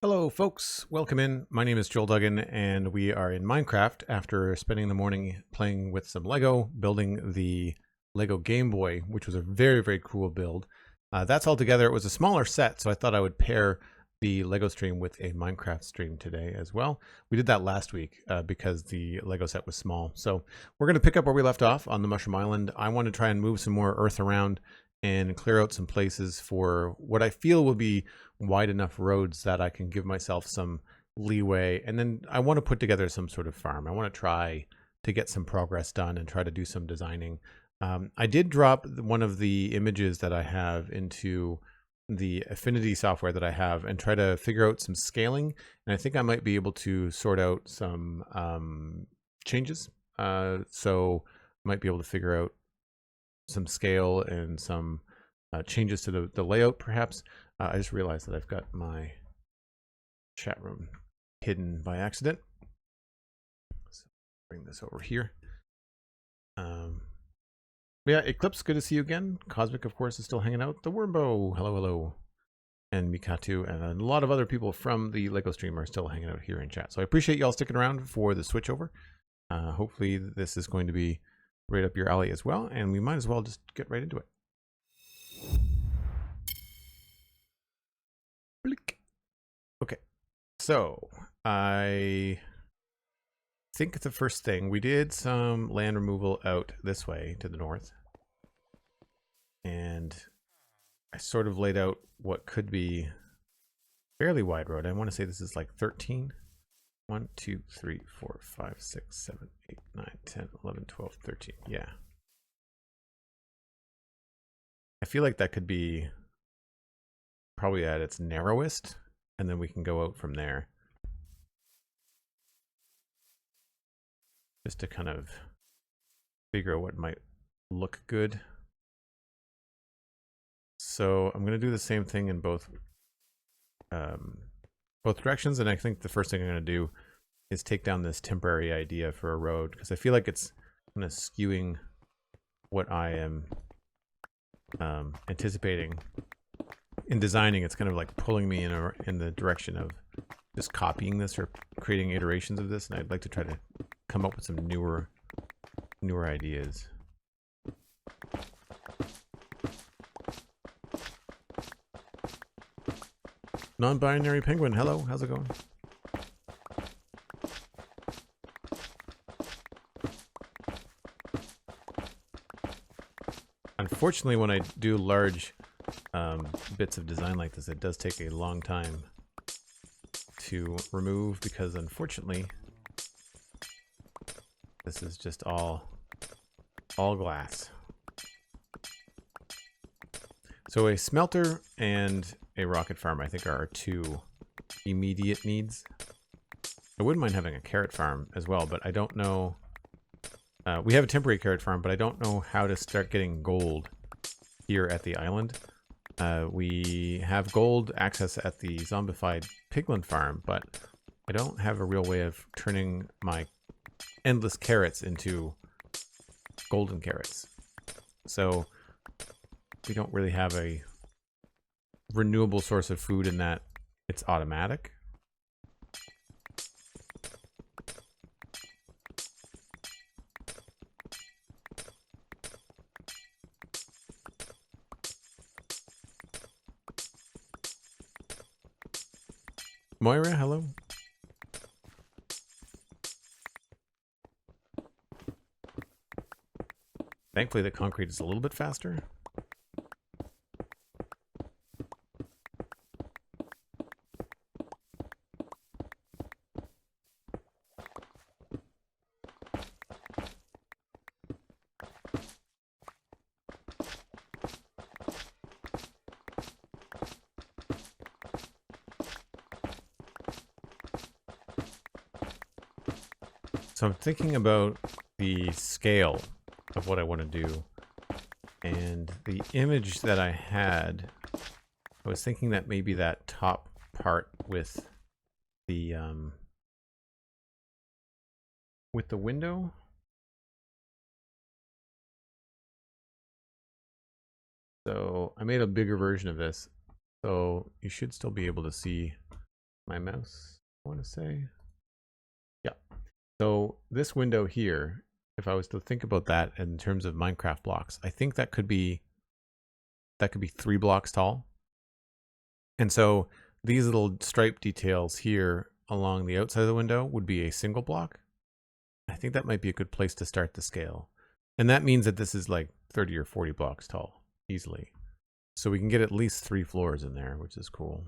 Hello folks, welcome in. My name is Joel Duggan and we are in Minecraft after spending the morning playing with some Lego, building the Lego Game Boy, which was a very cool build. That's all together. It was a smaller set, so I thought I would pair the Lego stream with a Minecraft stream today as well. We did that last week because the Lego set was small. So we're going to pick up where we left off on the Mushroom Island. I want to try and move some more earth around and clear out some places for what I feel will be wide enough roads that I can give myself some leeway. And then I want to put together some sort of farm. I want to try to get some progress done and try to do some designing. I did drop one of the images that I have into the Affinity software that I have and try to figure out some scaling. And I think I might be able to sort out some changes. So I might be able to figure out some scale and some changes to the layout perhaps. I just realized that I've got my chat room hidden by accident. So bring this over here. Yeah, Eclipse, good to see you again. Cosmic, of course, is still hanging out. The Wormbo, hello. And Mikatu and a lot of other people from the Lego stream are still hanging out here in chat. So I appreciate y'all sticking around for the switchover. Hopefully this is going to be right up your alley as well, and we might as well just get right into it. Okay, so I think the first thing, we did some land removal out this way to the north, and I sort of laid out what could be fairly wide road. I want to say this is like 13. 1, 2, 3, 4, 5, 6, 7, 8, 9, 10, 11, 12, 13. Yeah. I feel like that could be probably at its narrowest, and then we can go out from there. Just to kind of figure out what might look good. So I'm going to do the same thing in both directions, and I think the first thing I'm going to do is take down this temporary idea for a road, because I feel like it's kind of skewing what I am anticipating in designing. It's kind of like pulling me in the direction of just copying this or creating iterations of this, and I'd like to try to come up with some newer ideas. Non-binary penguin, hello, how's it going? Unfortunately, when I do large bits of design like this, it does take a long time to remove, because unfortunately this is just all glass. So a smelter and a rocket farm, I think, are our two immediate needs. I wouldn't mind having a carrot farm as well, but I don't know. We have a temporary carrot farm, but I don't know how to start getting gold here at the island. We have gold access at the zombified piglin farm, but I don't have a real way of turning my endless carrots into golden carrots. So we don't really have a renewable source of food in that it's automatic. Moira, hello. Thankfully, the concrete is a little bit faster. So I'm thinking about the scale of what I want to do, and the image that I had, I was thinking that maybe that top part with the window. So I made a bigger version of this, so you should still be able to see my mouse, I want to say. Yeah. So this window here, if I was to think about that in terms of Minecraft blocks, I think that could be 3 blocks tall. And so these little stripe details here along the outside of the window would be a single block. I think that might be a good place to start the scale. And that means that this is like 30 or 40 blocks tall, easily. So we can get at least 3 floors in there, which is cool.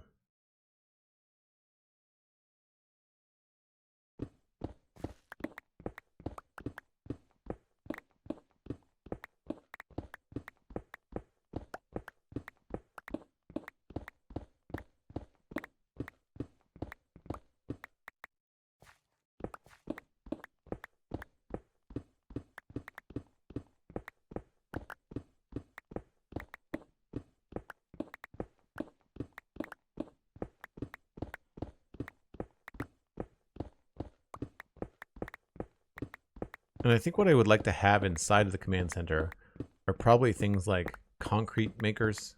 And I think what I would like to have inside of the command center are probably things like concrete makers,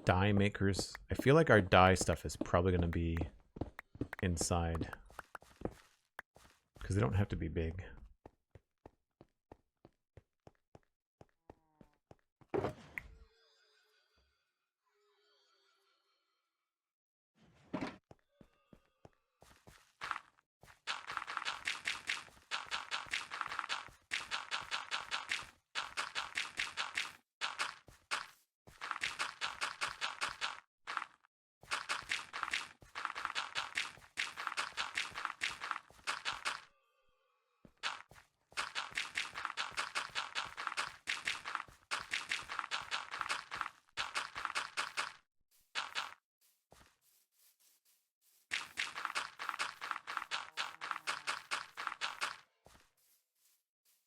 die makers. I feel like our die stuff is probably going to be inside because they don't have to be big.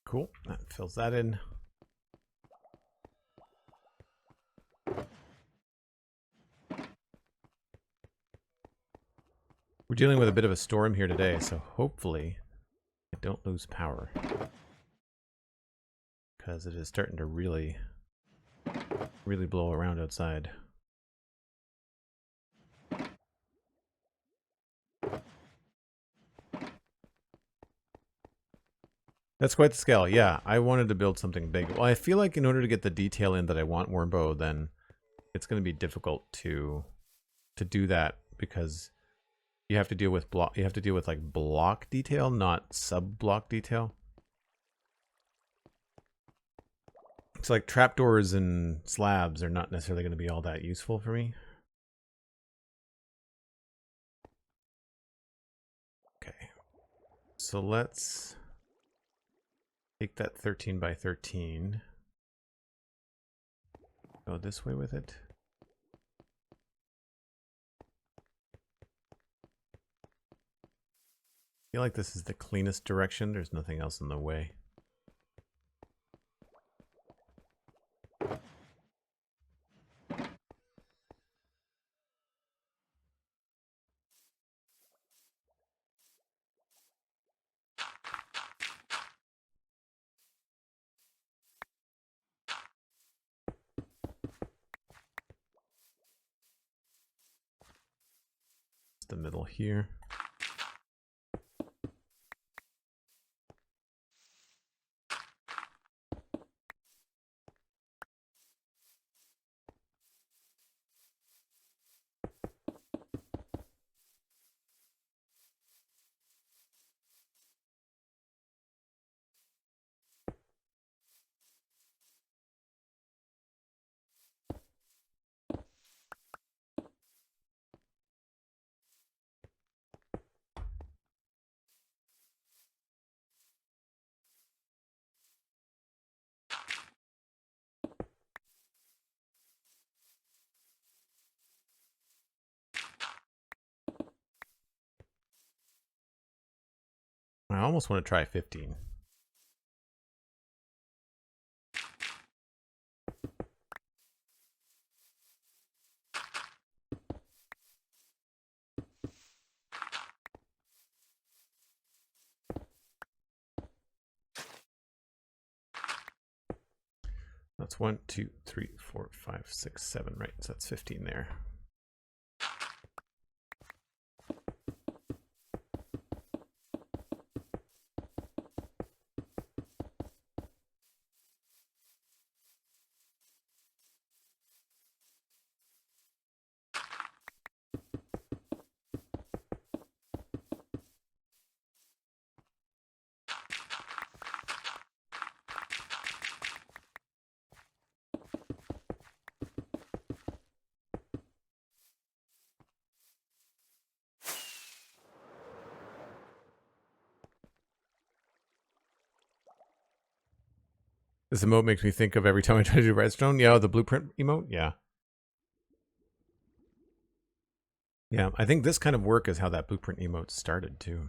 Cool, that fills that in. We're dealing with a bit of a storm here today, so hopefully I don't lose power. Because it is starting to really blow around outside. That's quite the scale. Yeah, I wanted to build something big. Well, I feel like in order to get the detail in that I want Wormbow, then it's going to be difficult to do that because you have to deal with like block detail, not sub-block detail. It's like trapdoors and slabs are not necessarily going to be all that useful for me. Okay, so let's take that 13 by 13. Go this way with it. I feel like this is the cleanest direction. There's nothing else in the way. The middle here. I almost want to try 15. That's 1, 2, 3, 4, 5, 6, 7, right? So that's 15 there. This emote makes me think of every time I try to do redstone. Yeah, the blueprint emote. Yeah. Yeah, I think this kind of work is how that blueprint emote started too.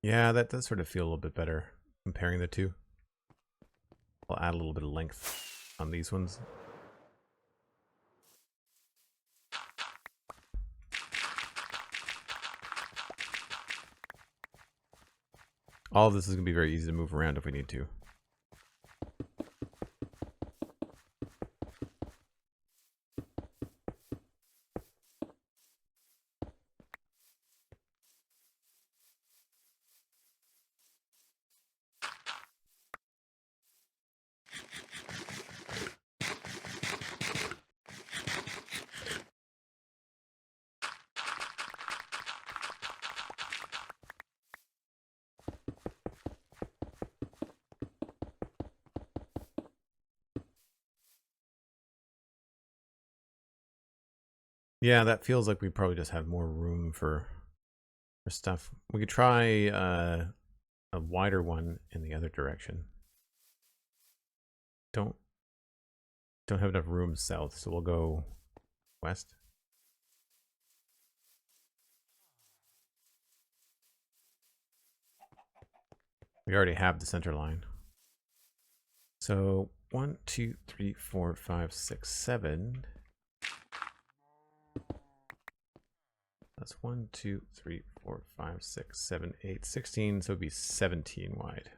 Yeah, that does sort of feel a little bit better comparing the two. I'll add a little bit of length on these ones. All of this is going to be very easy to move around if we need to. Yeah, that feels like we probably just have more room for stuff. We could try a wider one in the other direction. Don't have enough room south, so we'll go west. We already have the center line. So 1, 2, 3, 4, 5, 6, 7. That's 1, 2, 3, 4, 5, 6, 7, 8, 16. So it'd be 17 wide.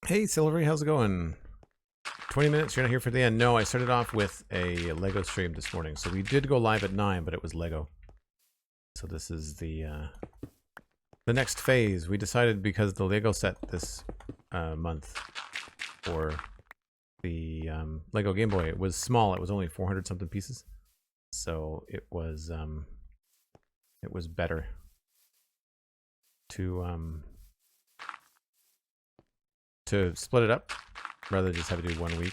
Hey, Silvery, how's it going? 20 minutes, you're not here for the end. No, I started off with a Lego stream this morning. So we did go live at 9, but it was Lego. So this is the next phase. We decided because the Lego set this month for the Lego Game Boy, it was small. It was only 400 something pieces. So it was better to split it up rather than just have to do 1 week.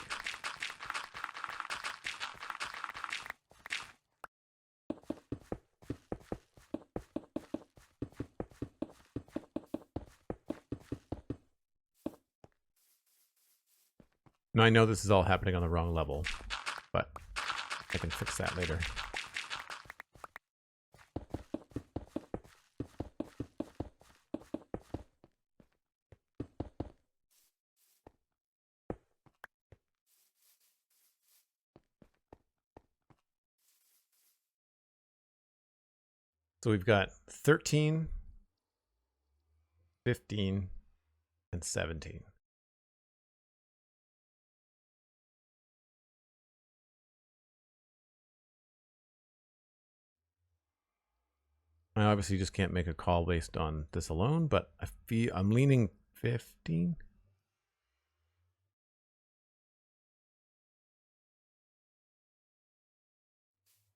Now I know this is all happening on the wrong level, but I can fix that later. So we've got 13, 15, and 17. I obviously just can't make a call based on this alone, but I'm leaning 15.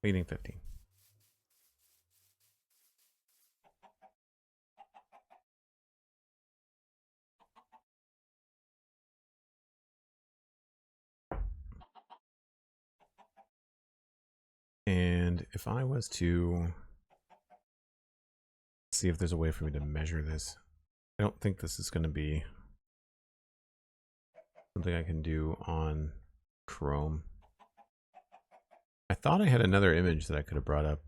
Leaning 15. And if I was to see if there's a way for me to measure this, I don't think this is going to be something I can do on Chrome. I thought I had another image that I could have brought up.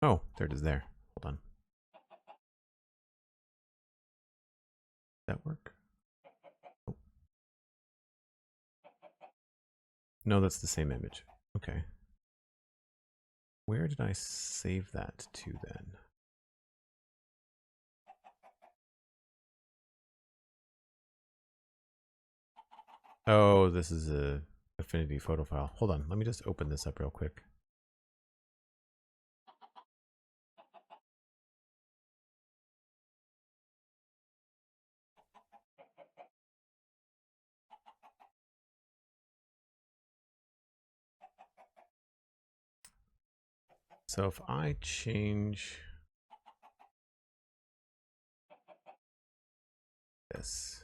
Oh, there it is there. Hold on. Does that work? Oh. No, that's the same image. Okay. Where did I save that to then? Oh, this is a Affinity photo file. Hold on, let me just open this up real quick. So if I change this,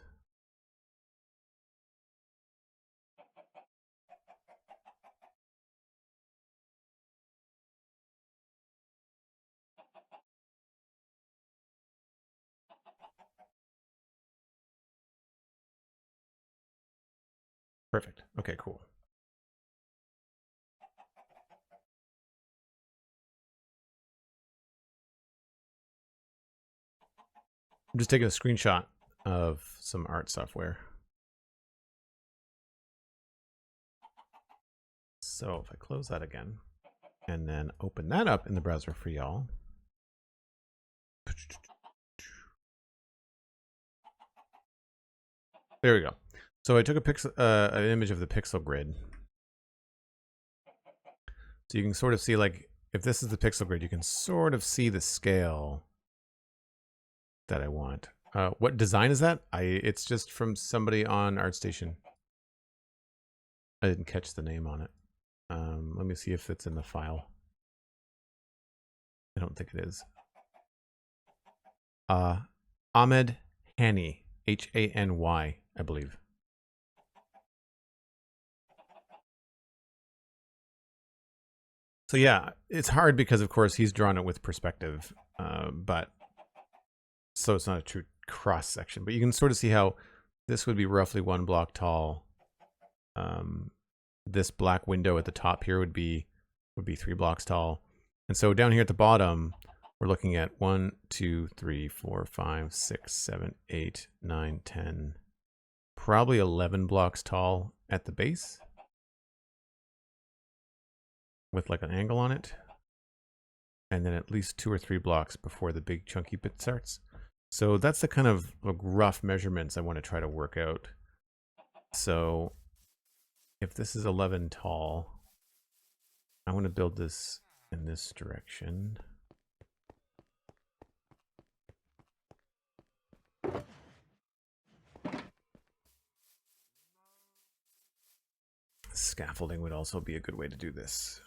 perfect. Okay, cool. I'm just taking a screenshot of some art software. So if I close that again and then open that up in the browser for y'all. There we go. So I took an image of the pixel grid. So you can sort of see, like, if this is the pixel grid, you can sort of see the scale that I want. What design is that? It's just from somebody on ArtStation. I didn't catch the name on it. Let me see if it's in the file. I don't think it is. Ahmed Hani, Hany, I believe. So yeah, it's hard because of course he's drawn it with perspective, but so it's not a true cross section. But you can sort of see how this would be roughly 1 block tall. This black window at the top here would be 3 blocks tall, and so down here at the bottom, we're looking at 1, 2, 3, 4, 5, 6, 7, 8, 9, 10, probably 11 blocks tall at the base, with like an angle on it, and then at least 2 or 3 blocks before the big chunky bit starts. So that's the kind of rough measurements I want to try to work out. So if this is 11 tall, I want to build this in this direction. Scaffolding would also be a good way to do this.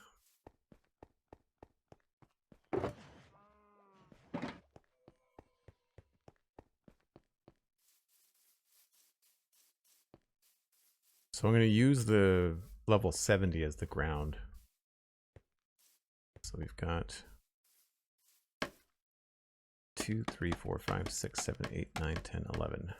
So I'm going to use the level 70 as the ground. So we've got 2, 3, 4, 5, 6, 7, 8, 9, 10, 11.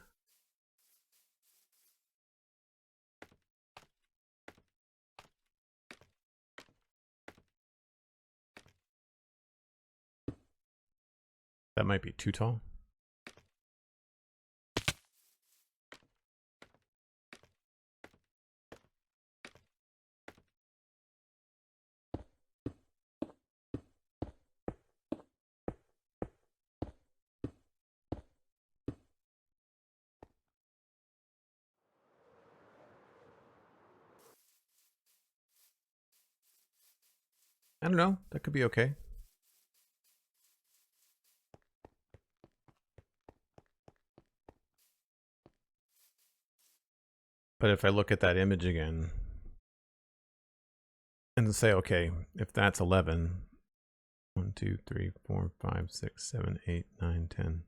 That might be too tall. I don't know. That could be okay. But if I look at that image again and say, okay, if that's 11, 1, 2, 3, 4, 5, 6, 7, 8, 9, 10.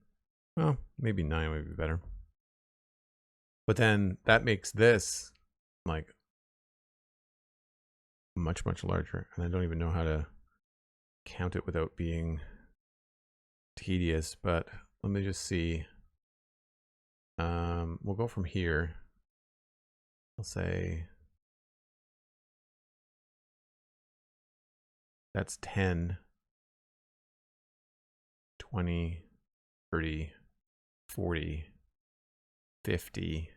Well, maybe 9 would be better. But then that makes this like much, much larger. And I don't even know how to count it without being tedious. But let me just see. We'll go from here. I'll say that's 10, 20, 30, 40, 50,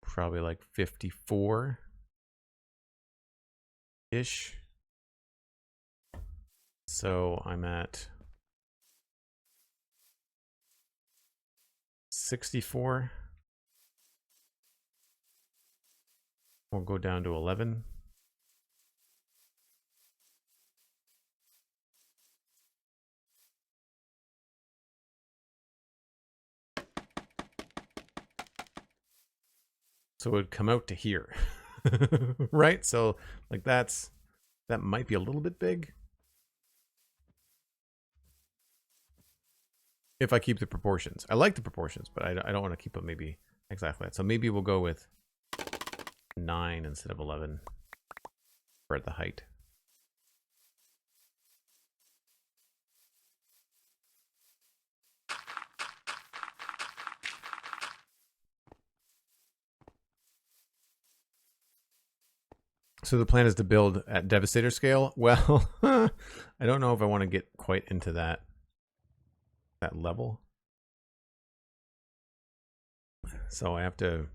probably like 54-ish. So I'm at 64. We'll go down to 11. So it would come out to here, right? So like that might be a little bit big. If I keep the proportions. I like the proportions, but I don't want to keep them maybe exactly that. So maybe we'll go with 9 instead of 11 for the height. So the plan is to build at Devastator scale. Well, I don't know if I want to get quite into that level. So I have to,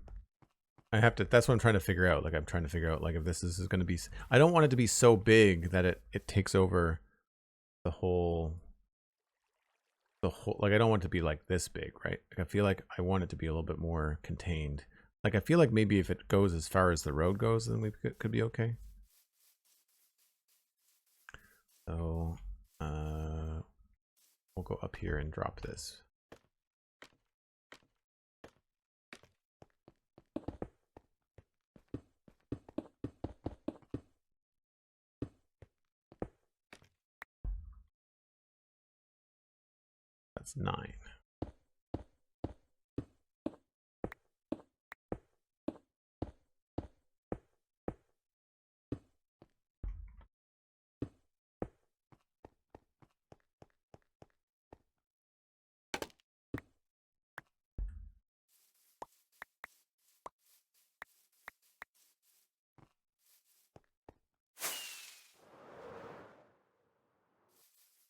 that's what I'm trying to figure out. Like I'm trying to figure out like if this is going to be, I don't want it to be so big that it takes over the whole, like I don't want it to be like this big, right? Like I feel like I want it to be a little bit more contained. Like I feel like maybe if it goes as far as the road goes, then we could be okay. So we'll go up here and drop this. That's 9.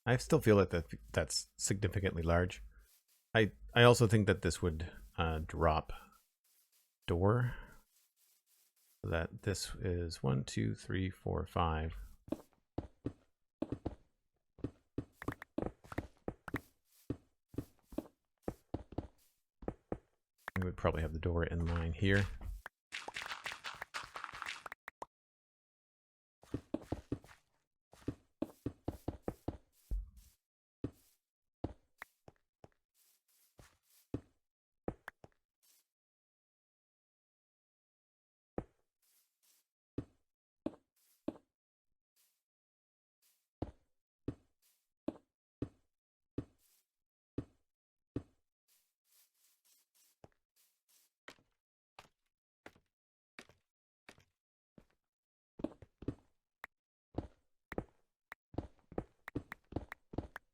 I still feel like that's significantly large. I also think that this would drop door. So that this is 1, 2, 3, 4, 5. We would probably have the door in line here.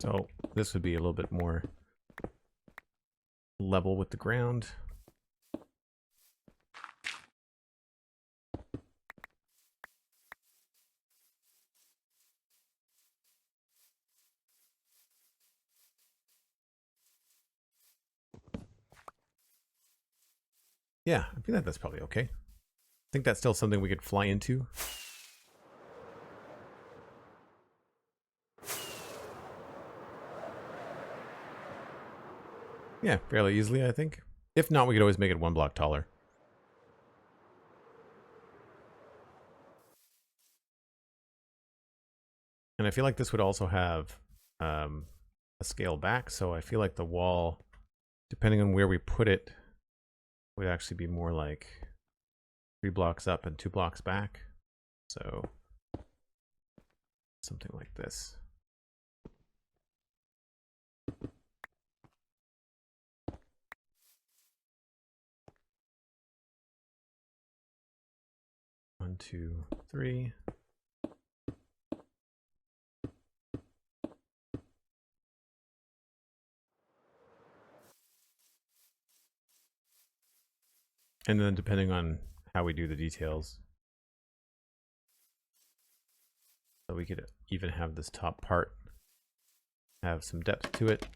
So this would be a little bit more level with the ground. Yeah, I think that's probably okay. I think that's still something we could fly into. Yeah, fairly easily, I think. If not, we could always make it 1 block taller. And I feel like this would also have a scale back, so I feel like the wall, depending on where we put it, would actually be more like 3 blocks up and 2 blocks back. So something like this. One, 2, 3. And then depending on how we do the details, so we could even have this top part have some depth to it.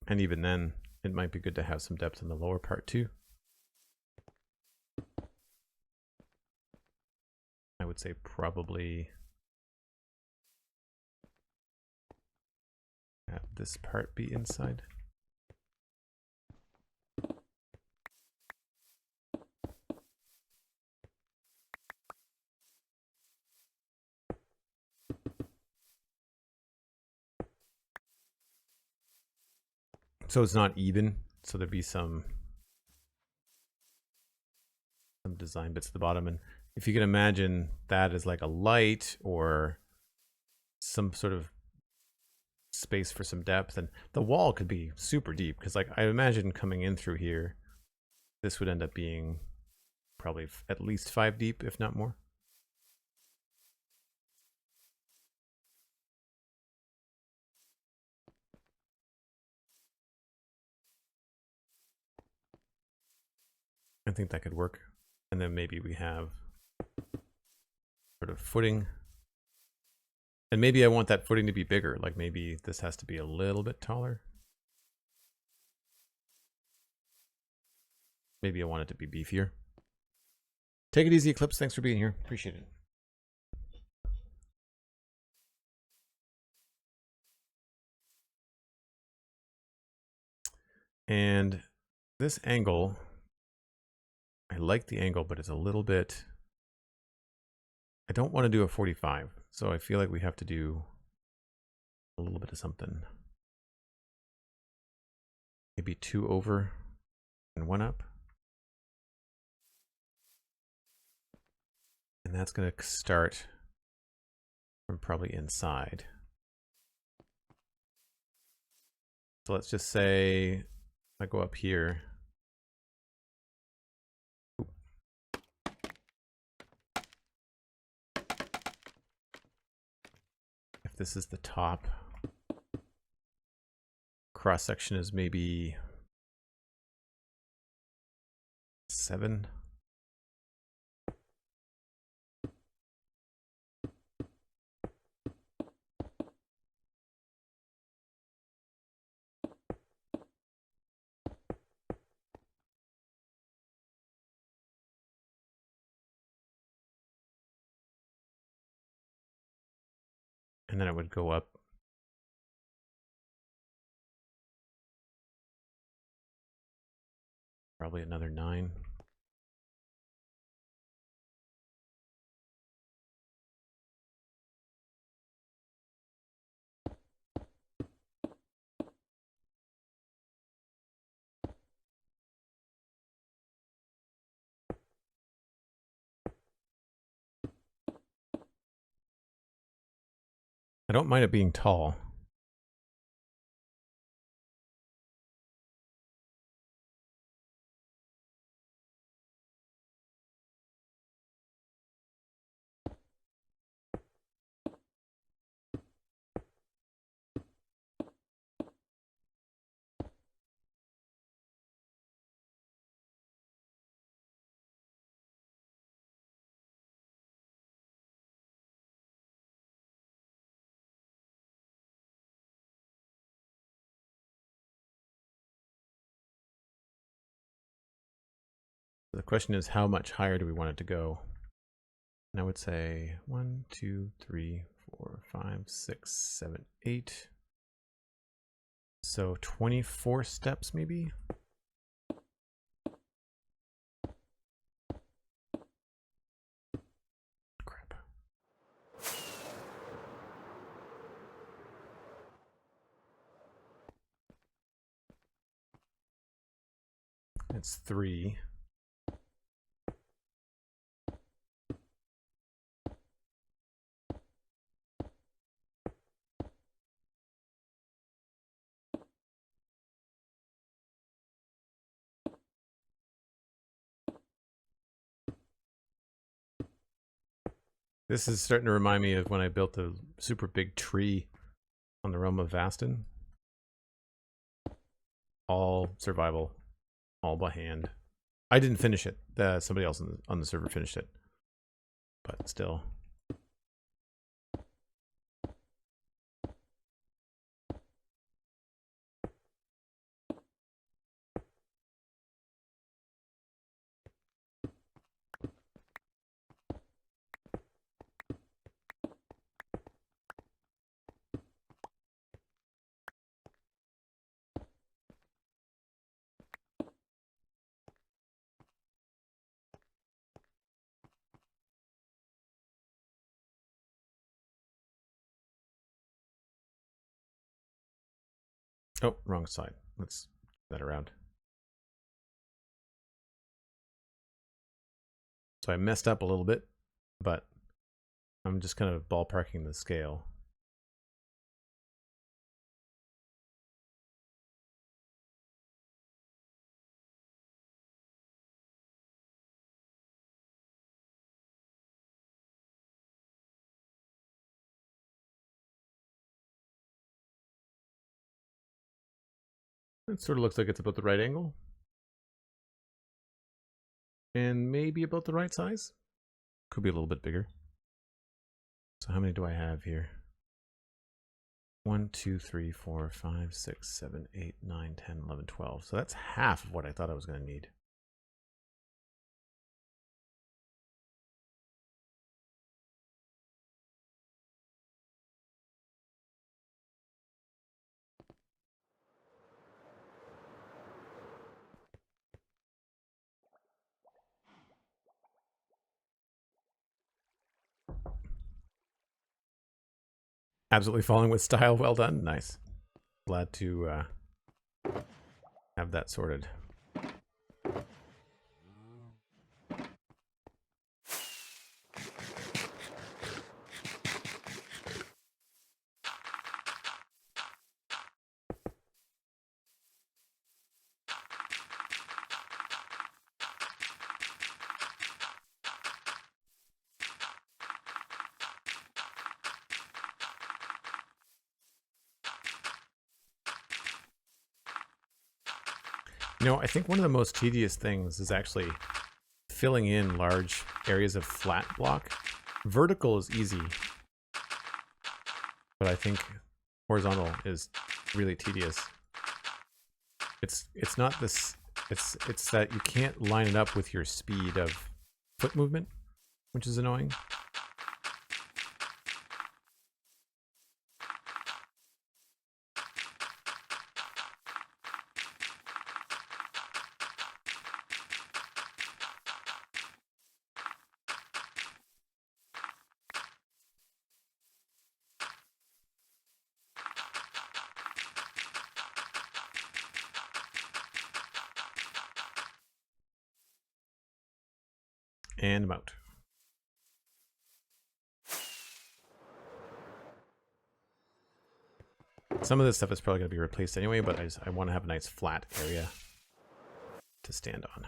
And even then, it might be good to have some depth in the lower part too. I would say probably have this part be inside. So it's not even, so there'd be some design bits at the bottom. And if you can imagine that as like a light or some sort of space for some depth, and the wall could be super deep, because like I imagine coming in through here, this would end up being probably at least 5 deep, if not more. I think that could work. And then maybe we have sort of footing. And maybe I want that footing to be bigger. Like maybe this has to be a little bit taller. Maybe I want it to be beefier. Take it easy, Eclipse. Thanks for being here. Appreciate it. And this angle, I like the angle, but it's a little bit, I don't want to do a 45. So I feel like we have to do a little bit of something. Maybe 2 over and 1 up. And that's going to start from probably inside. So let's just say I go up here. If this is the top, cross section is maybe 7. And then it would go up probably another 9. I don't mind it being tall. The question is, how much higher do we want it to go? And I would say 1, 2, 3, 4, 5, 6, 7, 8. So 24 steps maybe? Crap. It's 3. This is starting to remind me of when I built a super big tree on the realm of Vastin. All survival, all by hand. I didn't finish it. Somebody else on the server finished it. But still. Oh, wrong side. Let's turn that around. So I messed up a little bit, but I'm just kind of ballparking the scale. It sort of looks like it's about the right angle. And maybe about the right size. Could be a little bit bigger. So how many do I have here? 1, 2, 3, 4, 5, 6, 7, 8, 9, 10, 11, 12. So that's half of what I thought I was going to need. Absolutely falling with style. Well done. Nice. Glad to have that sorted. You know, I think one of the most tedious things is actually filling in large areas of flat block. Vertical is easy, but I think horizontal is really tedious. It's not this. It's that you can't line it up with your speed of foot movement, which is annoying. And mount. Some of this stuff is probably going to be replaced anyway, but I want to have a nice flat area to stand on.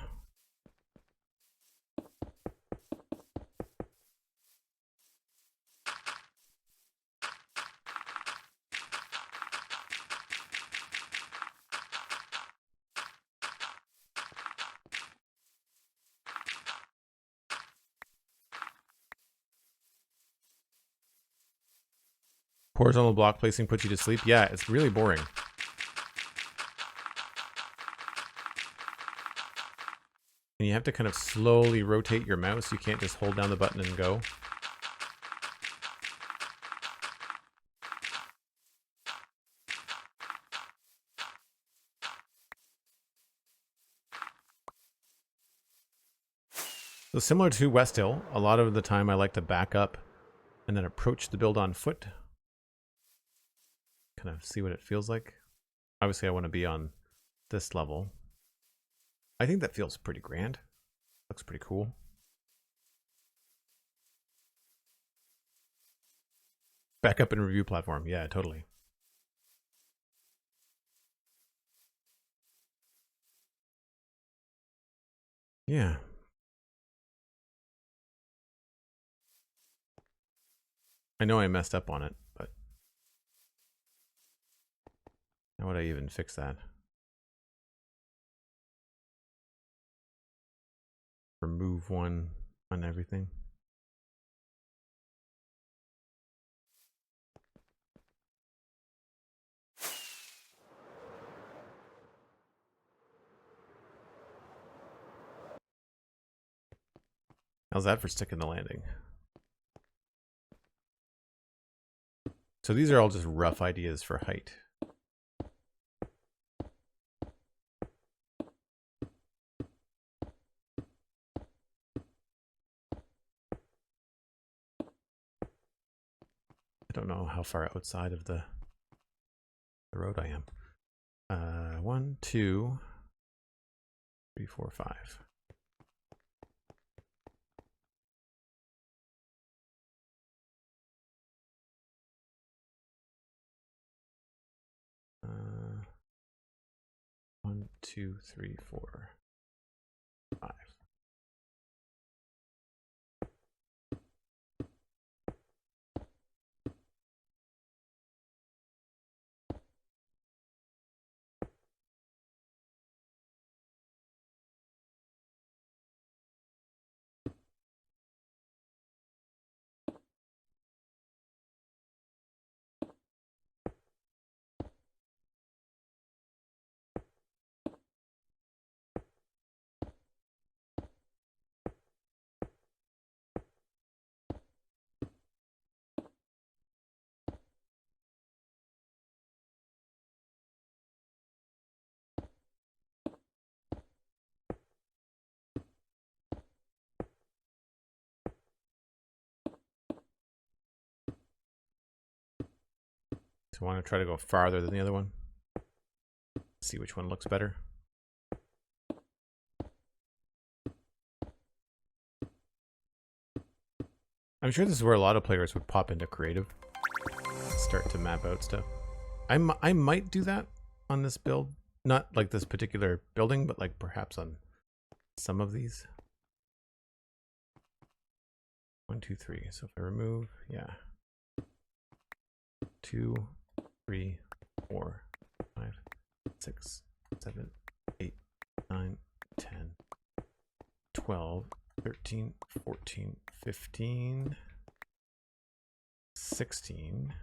Horizontal block placing puts you to sleep. Yeah, it's really boring. And you have to kind of slowly rotate your mouse. You can't just hold down the button and go. So similar to West Hill, a lot of the time I like to back up and then approach the build on foot. Kind of see what it feels like. Obviously I want to be on this level. I think that feels pretty grand. Looks pretty cool. Back up and review platform. Yeah, totally. Yeah. I know I messed up on it, but how would I even fix that? Remove one on everything. How's that for sticking the landing? So these are all just rough ideas for height. I don't know how far outside of the road I am. 1, 2, 3, 4, 5. Uh, 1, 2, 3, 4, 5. So I want to try to go farther than the other one. See which one looks better. I'm sure this is where a lot of players would pop into creative. Start to map out stuff. I might do that on this build. Not like this particular building, but like perhaps on some of these. 1, 2, 3. So if I remove, yeah. 2, 3, 4, 5, 6, 7, 8, 9, 10, 12, 13, 14, 15, 16.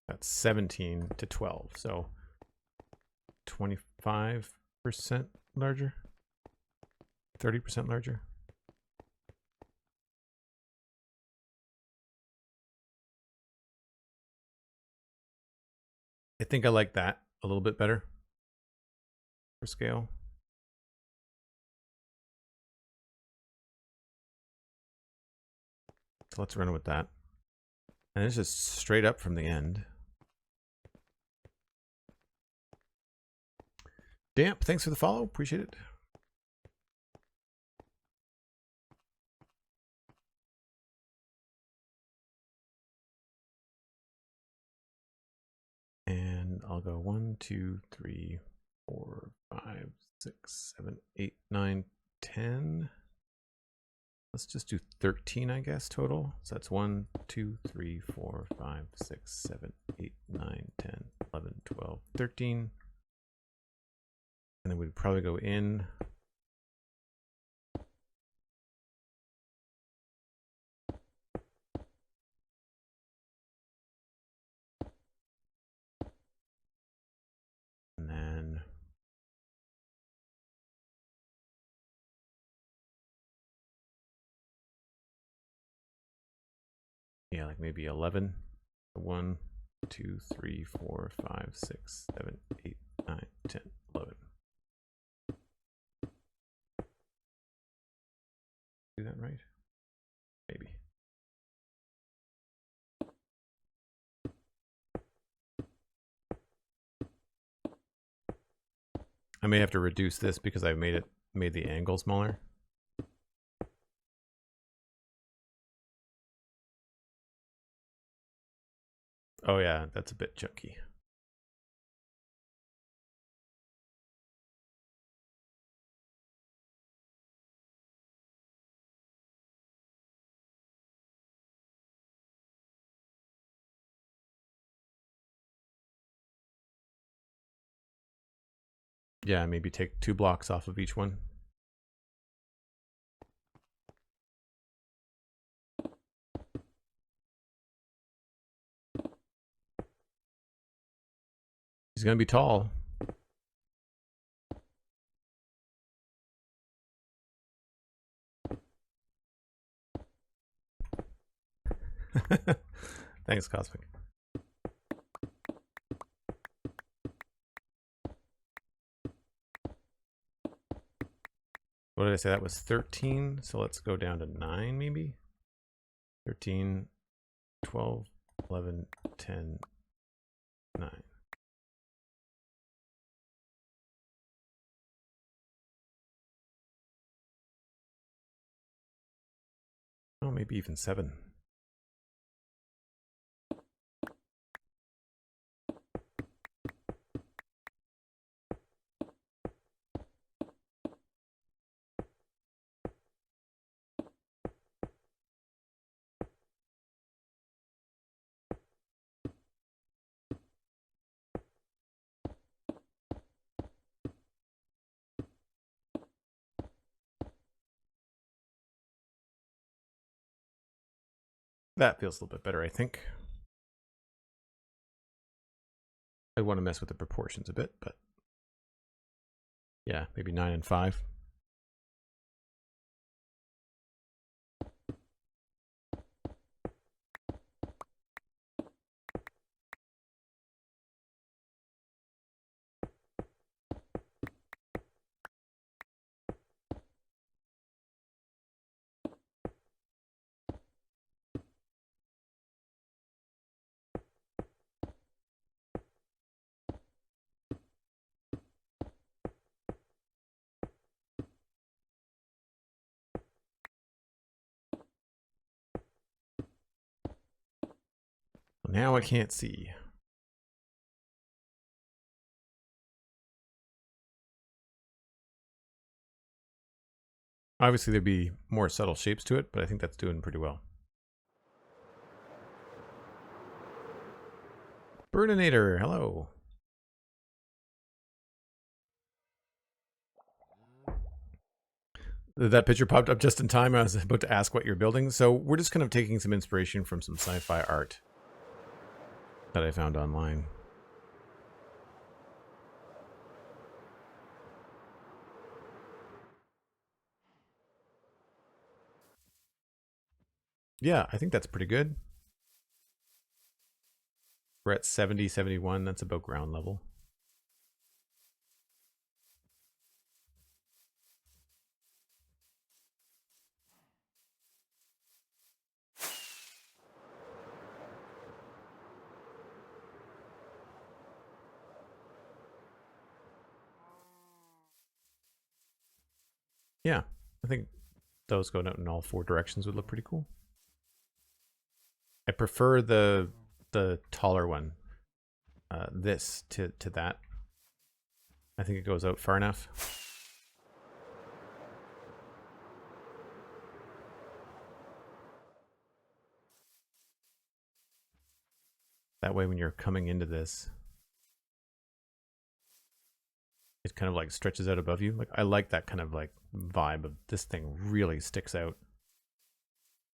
That's 17 to 12, so 25% larger, 30% larger. I think I like that a little bit better for scale. So let's run with that. And it's just straight up from the end. Damp, thanks for the follow. Appreciate it. And I'll go 1, 2, 3, 4, 5, 6, 7, 8, 9, 10. Let's just do 13, I guess, total. So that's 1, 2, 3, 4, 5, 6, 7, 8, 9, 10, 11, 12, 13. And then we'd probably go in. And then yeah, like maybe 11. 1, 2, 3, 4, 5, 6, 7, 8, 9, 10, 11. Do that right? Maybe. I may have to reduce this because I made the angle smaller. Oh yeah, that's a bit chunky. Yeah, maybe take 2 blocks off of each one. He's gonna be tall. Thanks, Cosmic. what did I say? That was 13. So let's go down to 9 maybe. 13, 12, 11, 10, 9. Oh, maybe even 7. That feels a little bit better, I think. I want to mess with the proportions a bit, but yeah, maybe 9 and 5. Now I can't see. Obviously, there'd be more subtle shapes to it, but I think that's doing pretty well. Burninator, hello. That picture popped up just in time. I was about to ask what you're building. So we're just kind of taking some inspiration from some sci-fi art that I found online. Yeah, I think that's pretty good. We're at 70, 71. That's about ground level. Yeah, I think those going out in all 4 directions would look pretty cool. I prefer the taller one, this to that. I think it goes out far enough. That way when you're coming into this, it kind of like stretches out above you. Like I like that kind of like vibe of this thing really sticks out.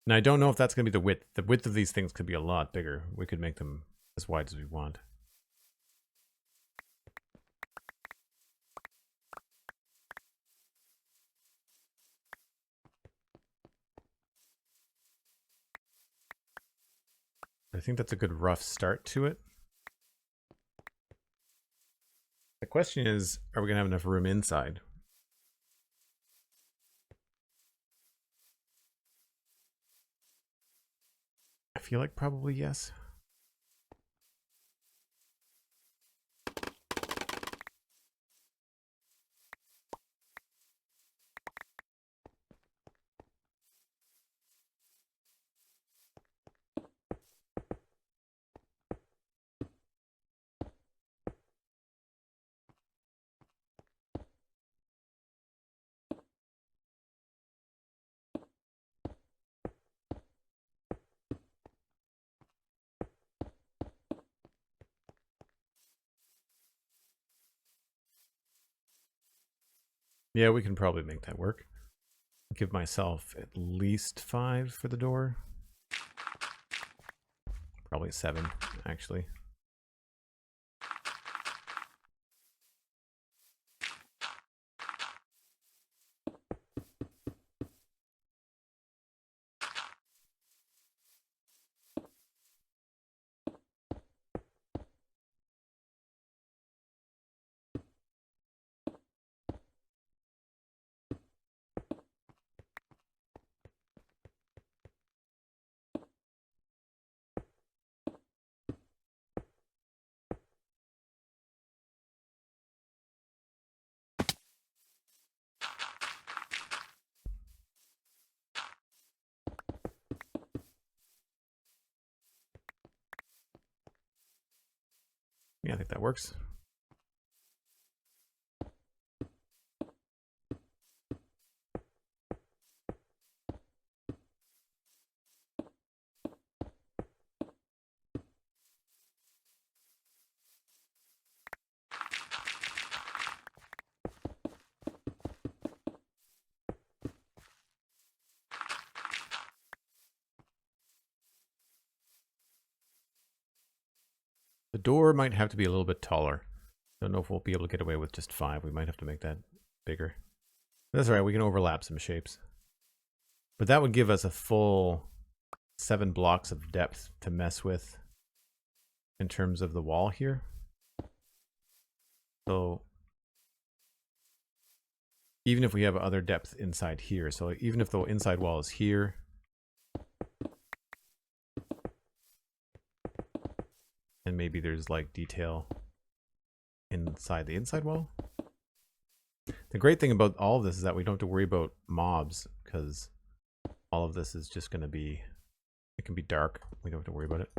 Now I don't know if that's going to be the width. The width of these things could be a lot bigger. We could make them as wide as we want. I think that's a good rough start to it. The question is, are we going to have enough room inside? I feel like probably yes. Yeah, we can probably make that work. Give myself at least 5 for the door. Probably 7, actually. Yeah, I think that works. The door might have to be a little bit taller. Don't know if we'll be able to get away with just 5. We might have to make that bigger. That's all right. We can overlap some shapes. But that would give us a full 7 blocks of depth to mess with in terms of the wall here. So even if we have other depth inside here, so even if the inside wall is here, and maybe there's like detail inside the inside wall. The great thing about all of this is that we don't have to worry about mobs, because all of this is just going to be, it can be dark. We don't have to worry about it.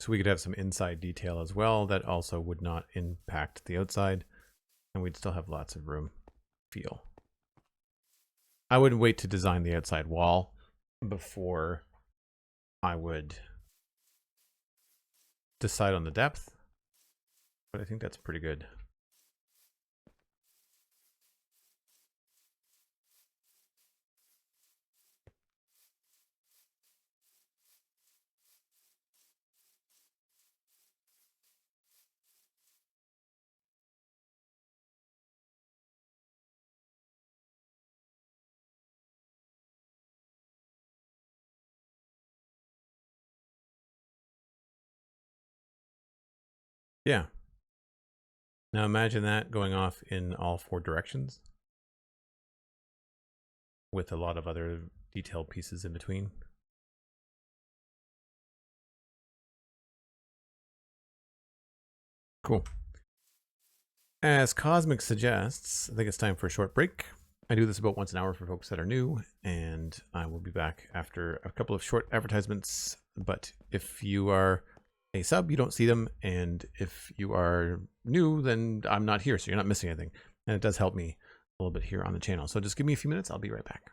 So we could have some inside detail as well that also would not impact the outside, and we'd still have lots of room feel. I would wait to design the outside wall before I would decide on the depth, but I think that's pretty good. Yeah. Now imagine that going off in all 4 directions with a lot of other detailed pieces in between. Cool. As Cosmic suggests, I think it's time for a short break. I do this about once an hour for folks that are new, and I will be back after a couple of short advertisements. But if you are a sub, you don't see them, and if you are new, then I'm not here, so you're not missing anything. And it does help me a little bit here on the channel. So just give me a few minutes, I'll be right back.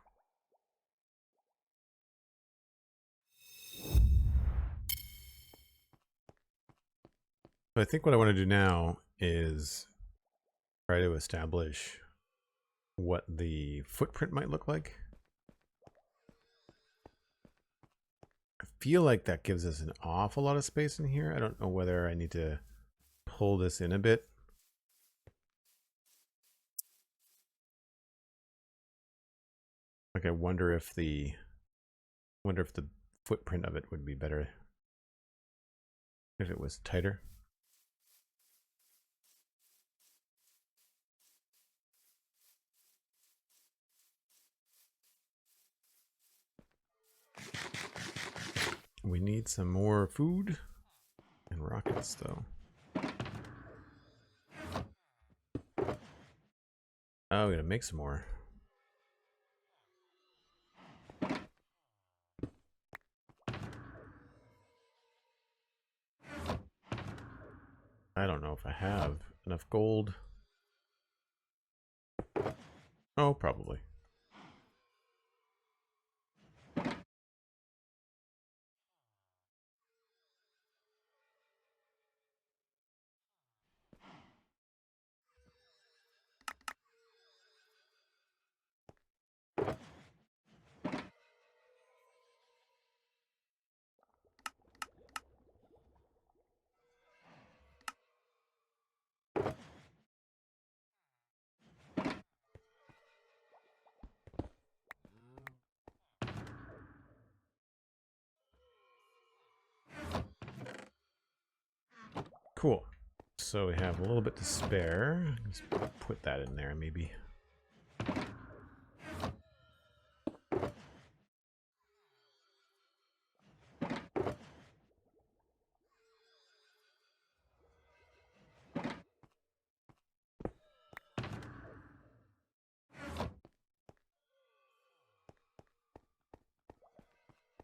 So I think what I want to do now is try to establish what the footprint might look like. I feel like that gives us an awful lot of space in here. I don't know whether I need to pull this in a bit. Like I wonder if the footprint of it would be better if it was tighter. We need some more food and rockets, though. Oh, we gotta make some more. I don't know if I have enough gold. Oh, probably. Cool. So we have a little bit to spare. Let's put that in there, maybe.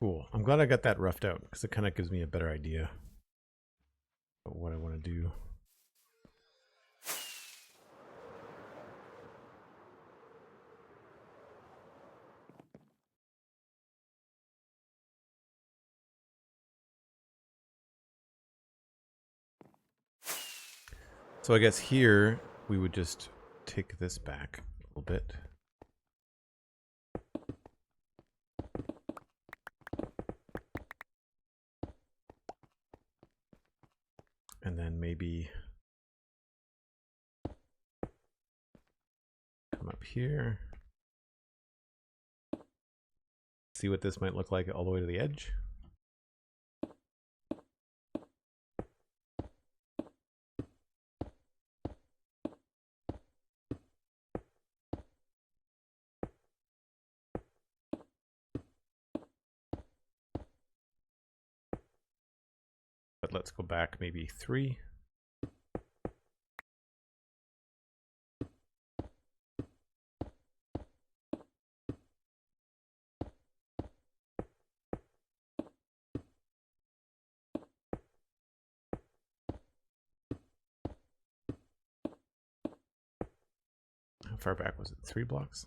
Cool. I'm glad I got that roughed out because it kind of gives me a better idea of what I want to do. So I guess here we would just take this back a little bit. And then maybe come up here. See what this might look like all the way to the edge. But let's go back maybe 3. How far back was it? 3 blocks?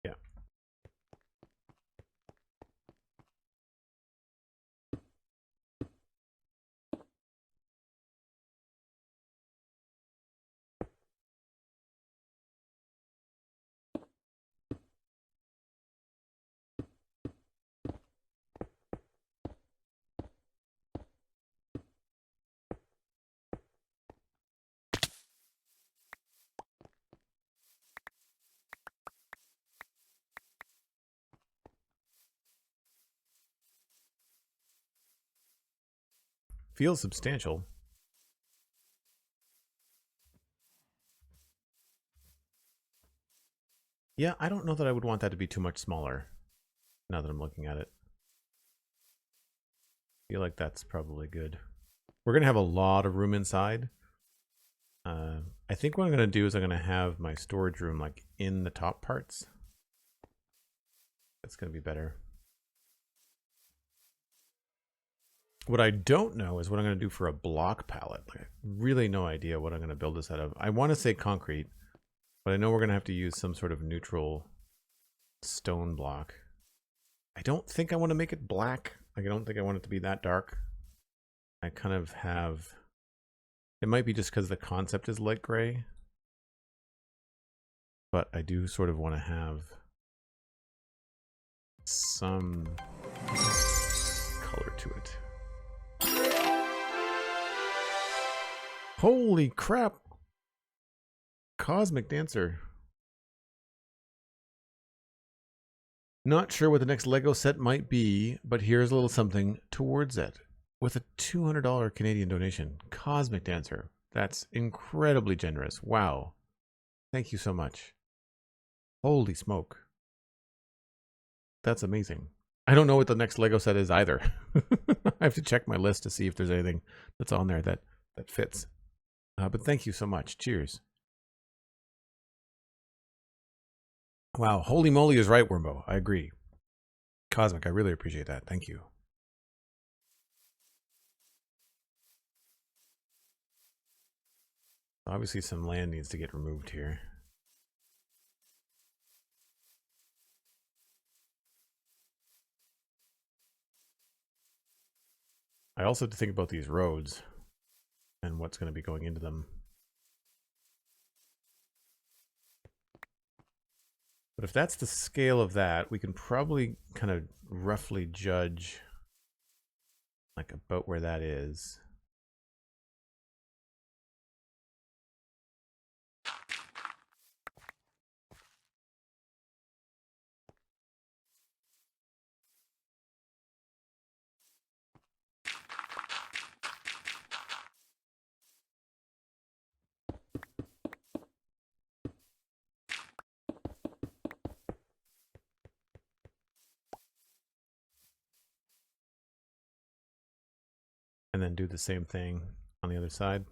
Yeah. Feels substantial. Yeah, I don't know that I would want that to be too much smaller now that I'm looking at it. I feel like that's probably good. We're going to have a lot of room inside. I think what I'm going to do is I'm going to have my storage room like in the top parts. That's going to be better. What I don't know is what I'm going to do for a block palette. Like, really no idea what I'm going to build this out of. I want to say concrete, but I know we're going to have to use some sort of neutral stone block. I don't think I want to make it black. Like, I don't think I want it to be that dark. I kind of have... It might be just because the concept is light gray. But I do sort of want to have some color to it. Holy crap! Cosmic Dancer. Not sure what the next Lego set might be, but here's a little something towards it. With a $200 Canadian donation. Cosmic Dancer. That's incredibly generous. Wow. Thank you so much. Holy smoke. That's amazing. I don't know what the next Lego set is either. I have to check my list to see if there's anything that's on there that fits. But thank you so much. Cheers. Wow. Holy moly is right, Wormbo. I agree. Cosmic, I really appreciate that. Thank you. Obviously some land needs to get removed here. I also have to think about these roads and what's going to be going into them. But if that's the scale of that, we can probably kind of roughly judge like about where that is. And then do the same thing on the other side.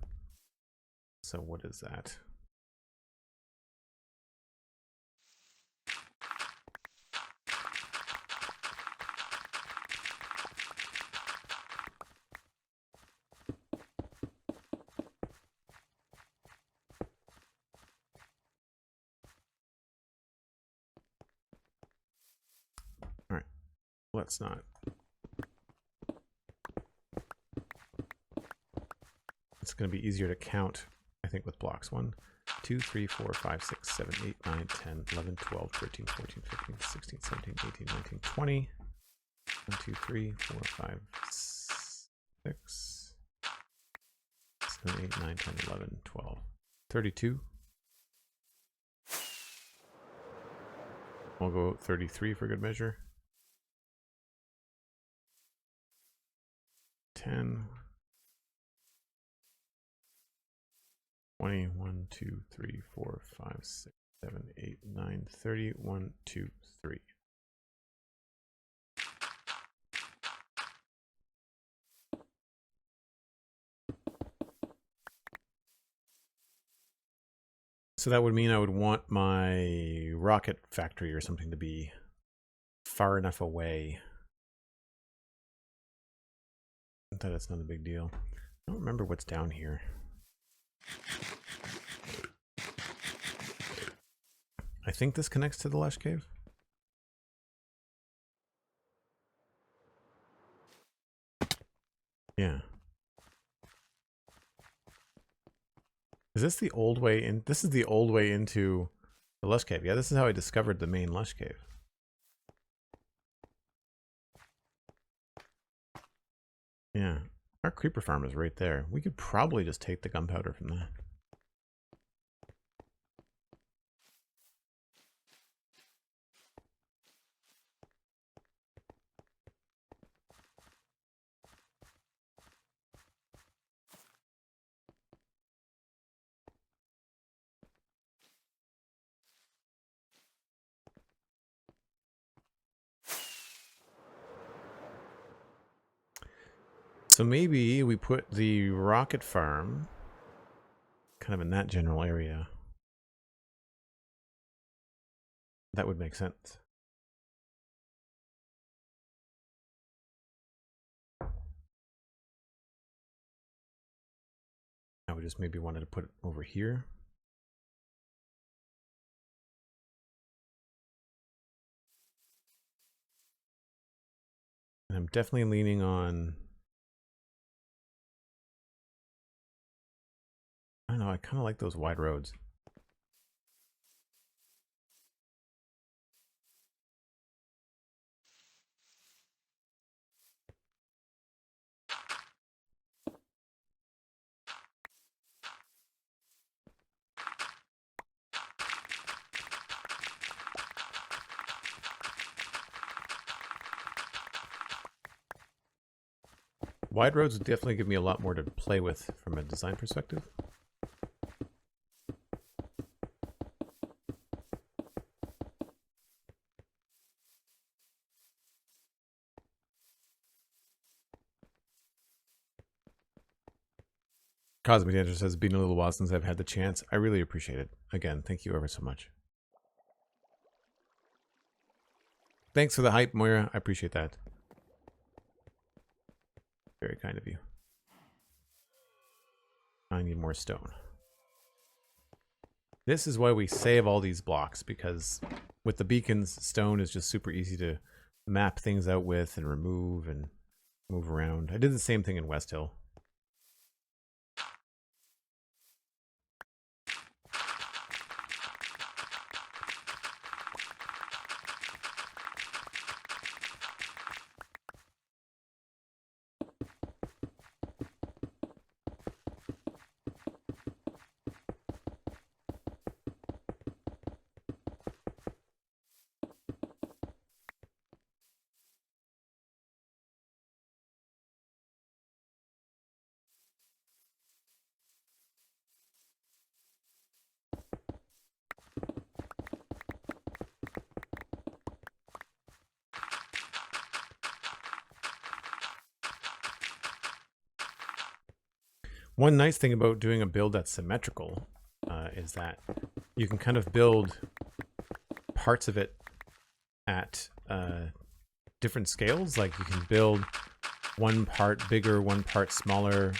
So what is that? that's not. It's going to be easier to count, I think, with blocks. 1, 2, 3, 4, 5, 6, 7, 8, 9, 10, 11, 12, 13, 14, 15, 16, 17, 18, 19, 20. 1, 2, 3, 4, 5, 6, 7, 8, 9, 10, 11, 12, 32. We'll go 33 for good measure. 10. 20, 1, 2, 3, 4, 5, 6, 7, 8, 9, 30, 1, 2, 3. So that would mean I would want my rocket factory or something to be far enough away that it's not a big deal. I don't remember what's down here. I think this connects to the lush cave. Yeah. Is this the old way in? This is the old way into the lush cave. Yeah, this is how I discovered the main lush cave. Yeah. Our creeper farm is right there. We could probably just take the gunpowder from that. So maybe we put the rocket farm kind of in that general area. That would make sense. I would just maybe wanted to put it over here. And I'm definitely leaning on, I don't know, I kind of like those wide roads. Wide roads would definitely give me a lot more to play with from a design perspective. Cosmic Danger says, been a little while since I've had the chance. I really appreciate it. Again, thank you ever so much. Thanks for the hype, Moira. I appreciate that. Very kind of you. I need more stone. This is why we save all these blocks, because with the beacons, stone is just super easy to map things out with and remove and move around. I did the same thing in West Hill. One nice thing about doing a build that's symmetrical is that you can kind of build parts of it at different scales. Like you can build one part bigger, one part smaller,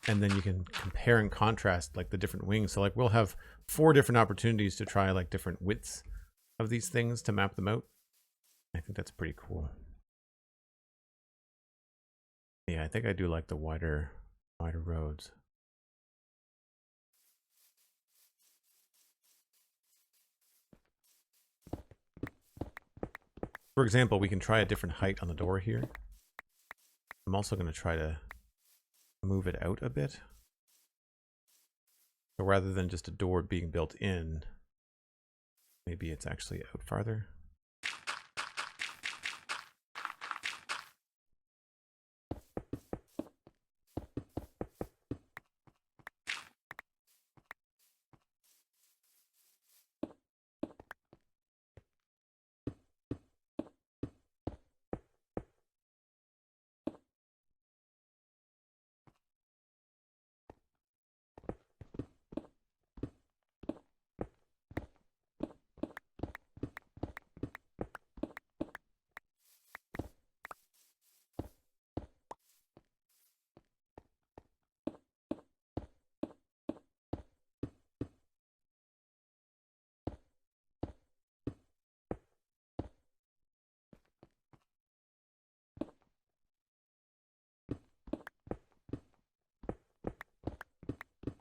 and then you can compare and contrast like the different wings. So like we'll have 4 different opportunities to try like different widths of these things to map them out. I think that's pretty cool. Yeah, I think I do like the wider roads. For example, we can try a different height on the door here. I'm also going to try to move it out a bit. So rather than just a door being built in, maybe it's actually out farther.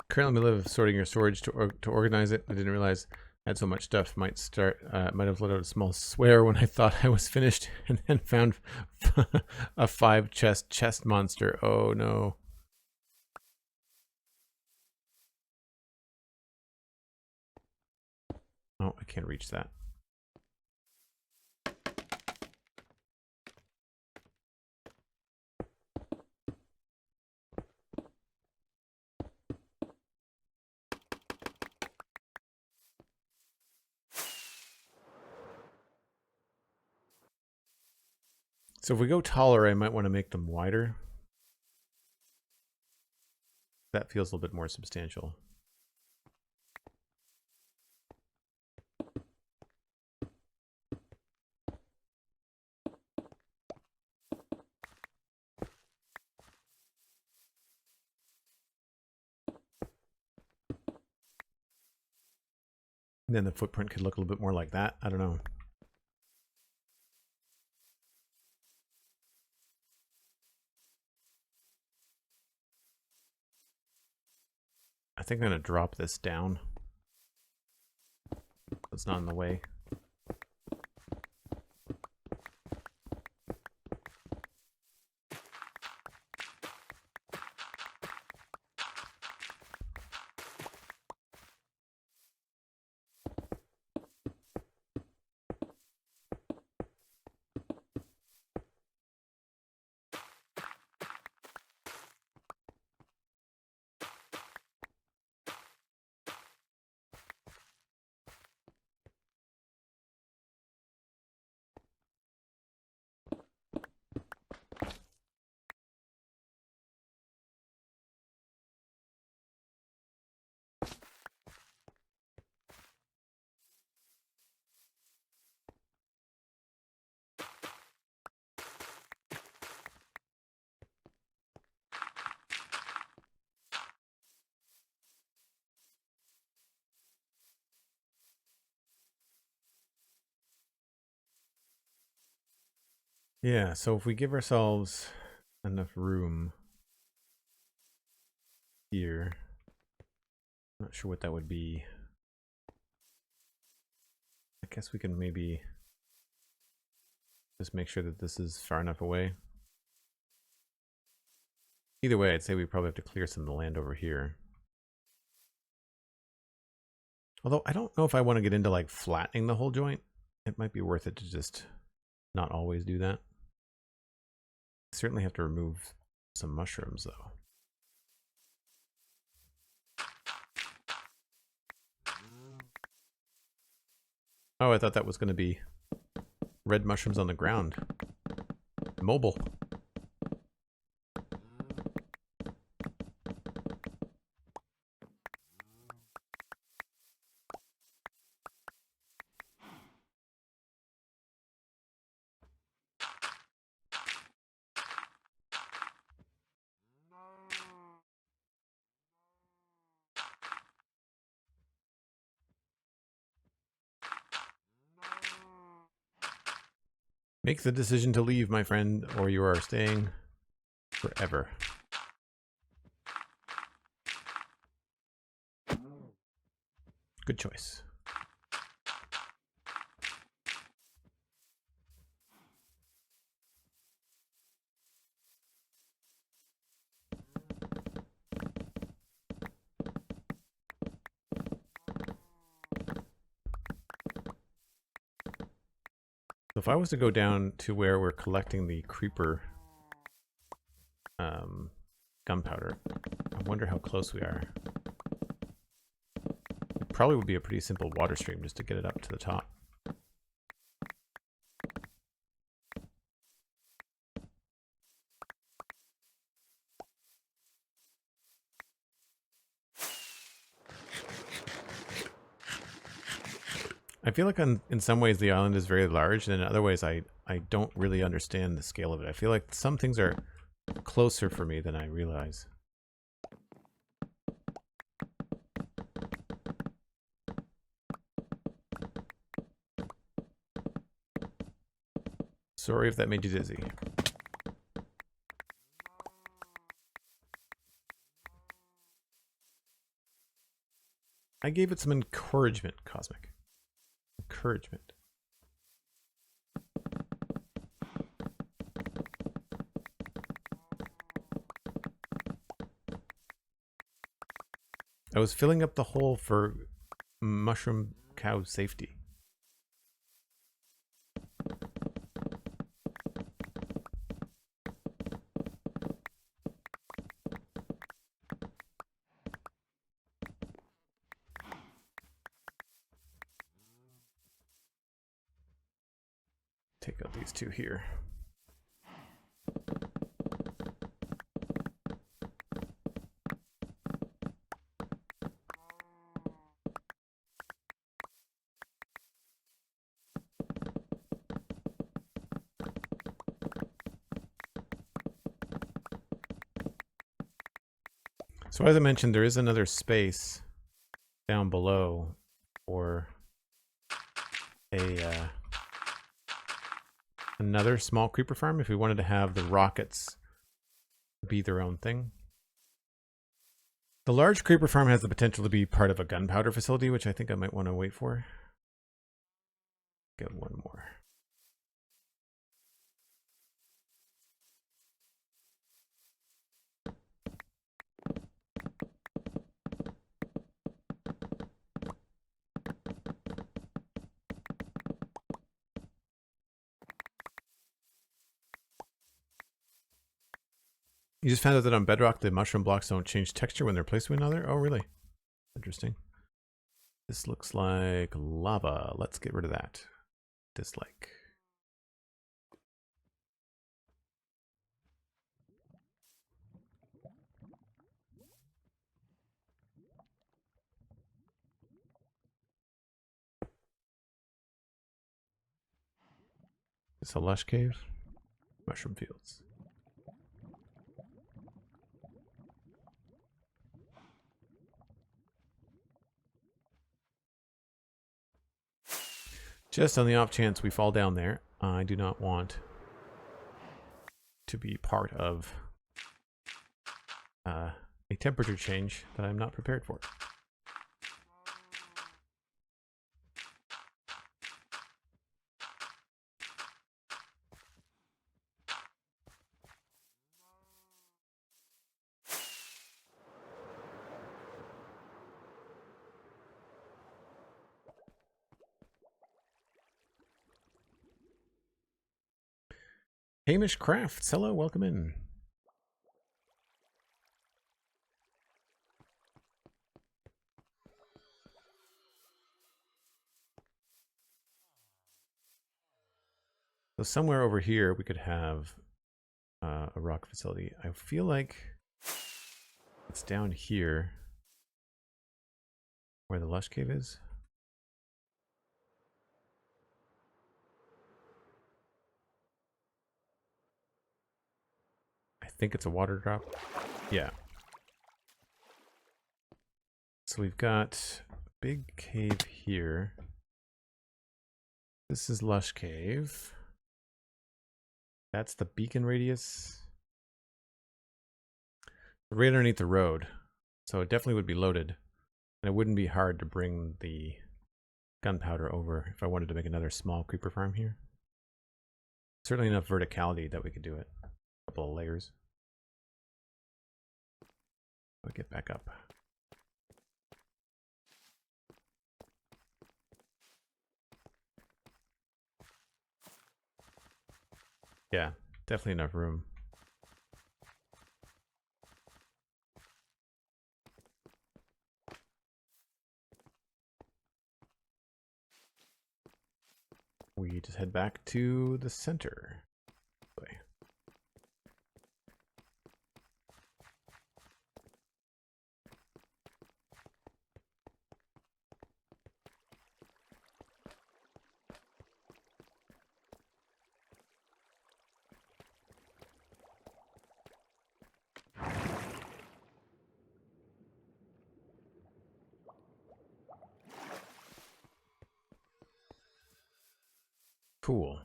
Currently in the middle of sorting your storage to organize it. I didn't realize I had so much stuff. Might have let out a small swear when I thought I was finished, and then found a 5-chest monster. Oh no! Oh, I can't reach that. So if we go taller, I might want to make them wider. That feels a little bit more substantial. And then the footprint could look a little bit more like that. I don't know. I think I'm going to drop this down. It's not in the way. Yeah, so if we give ourselves enough room here, I'm not sure what that would be. I guess we can maybe just make sure that this is far enough away. Either way, I'd say we probably have to clear some of the land over here. Although I don't know if I want to get into like flattening the whole joint. It might be worth it to just not always do that. Certainly have to remove some mushrooms though. Oh, I thought that was going to be red mushrooms on the ground. Mobile. Make the decision to leave, my friend, or you are staying. forever. Good choice. So if I was to go down to where we're collecting the creeper gunpowder, I wonder how close we are. It probably would be a pretty simple water stream just to get it up to the top. I feel like in some ways the island is very large, and in other ways I don't really understand the scale of it. I feel like some things are closer for me than I realize. Sorry if that made you dizzy. I gave it some encouragement, Cosmic. Encouragement. I was filling up the hole for mushroom cow safety. Take out these two here. So as I mentioned, there is another space down below for a another small creeper farm if we wanted to have the rockets be their own thing. The large creeper farm has the potential to be part of a gunpowder facility, which I think I might want to wait for. Get one more. You just found out that on Bedrock, the mushroom blocks don't change texture when they're placed with another? Oh, really? Interesting. This looks like lava. Let's get rid of that. Dislike. It's a lush cave. Mushroom fields. Just on the off chance we fall down there, I do not want to be part of a temperature change that I'm not prepared for. Hamish Crafts, hello, welcome in. So somewhere over here we could have a rock facility. I feel like it's down here where the lush cave is. I think it's a water drop. Yeah. So we've got a big cave here. This is lush cave. That's the beacon radius. right underneath the road. So it definitely would be loaded. And it wouldn't be hard to bring the gunpowder over if I wanted to make another small creeper farm here. Certainly enough verticality that we could do it. A couple of layers. I'll get back up. Yeah, definitely enough room. We just head back to the center. Cool.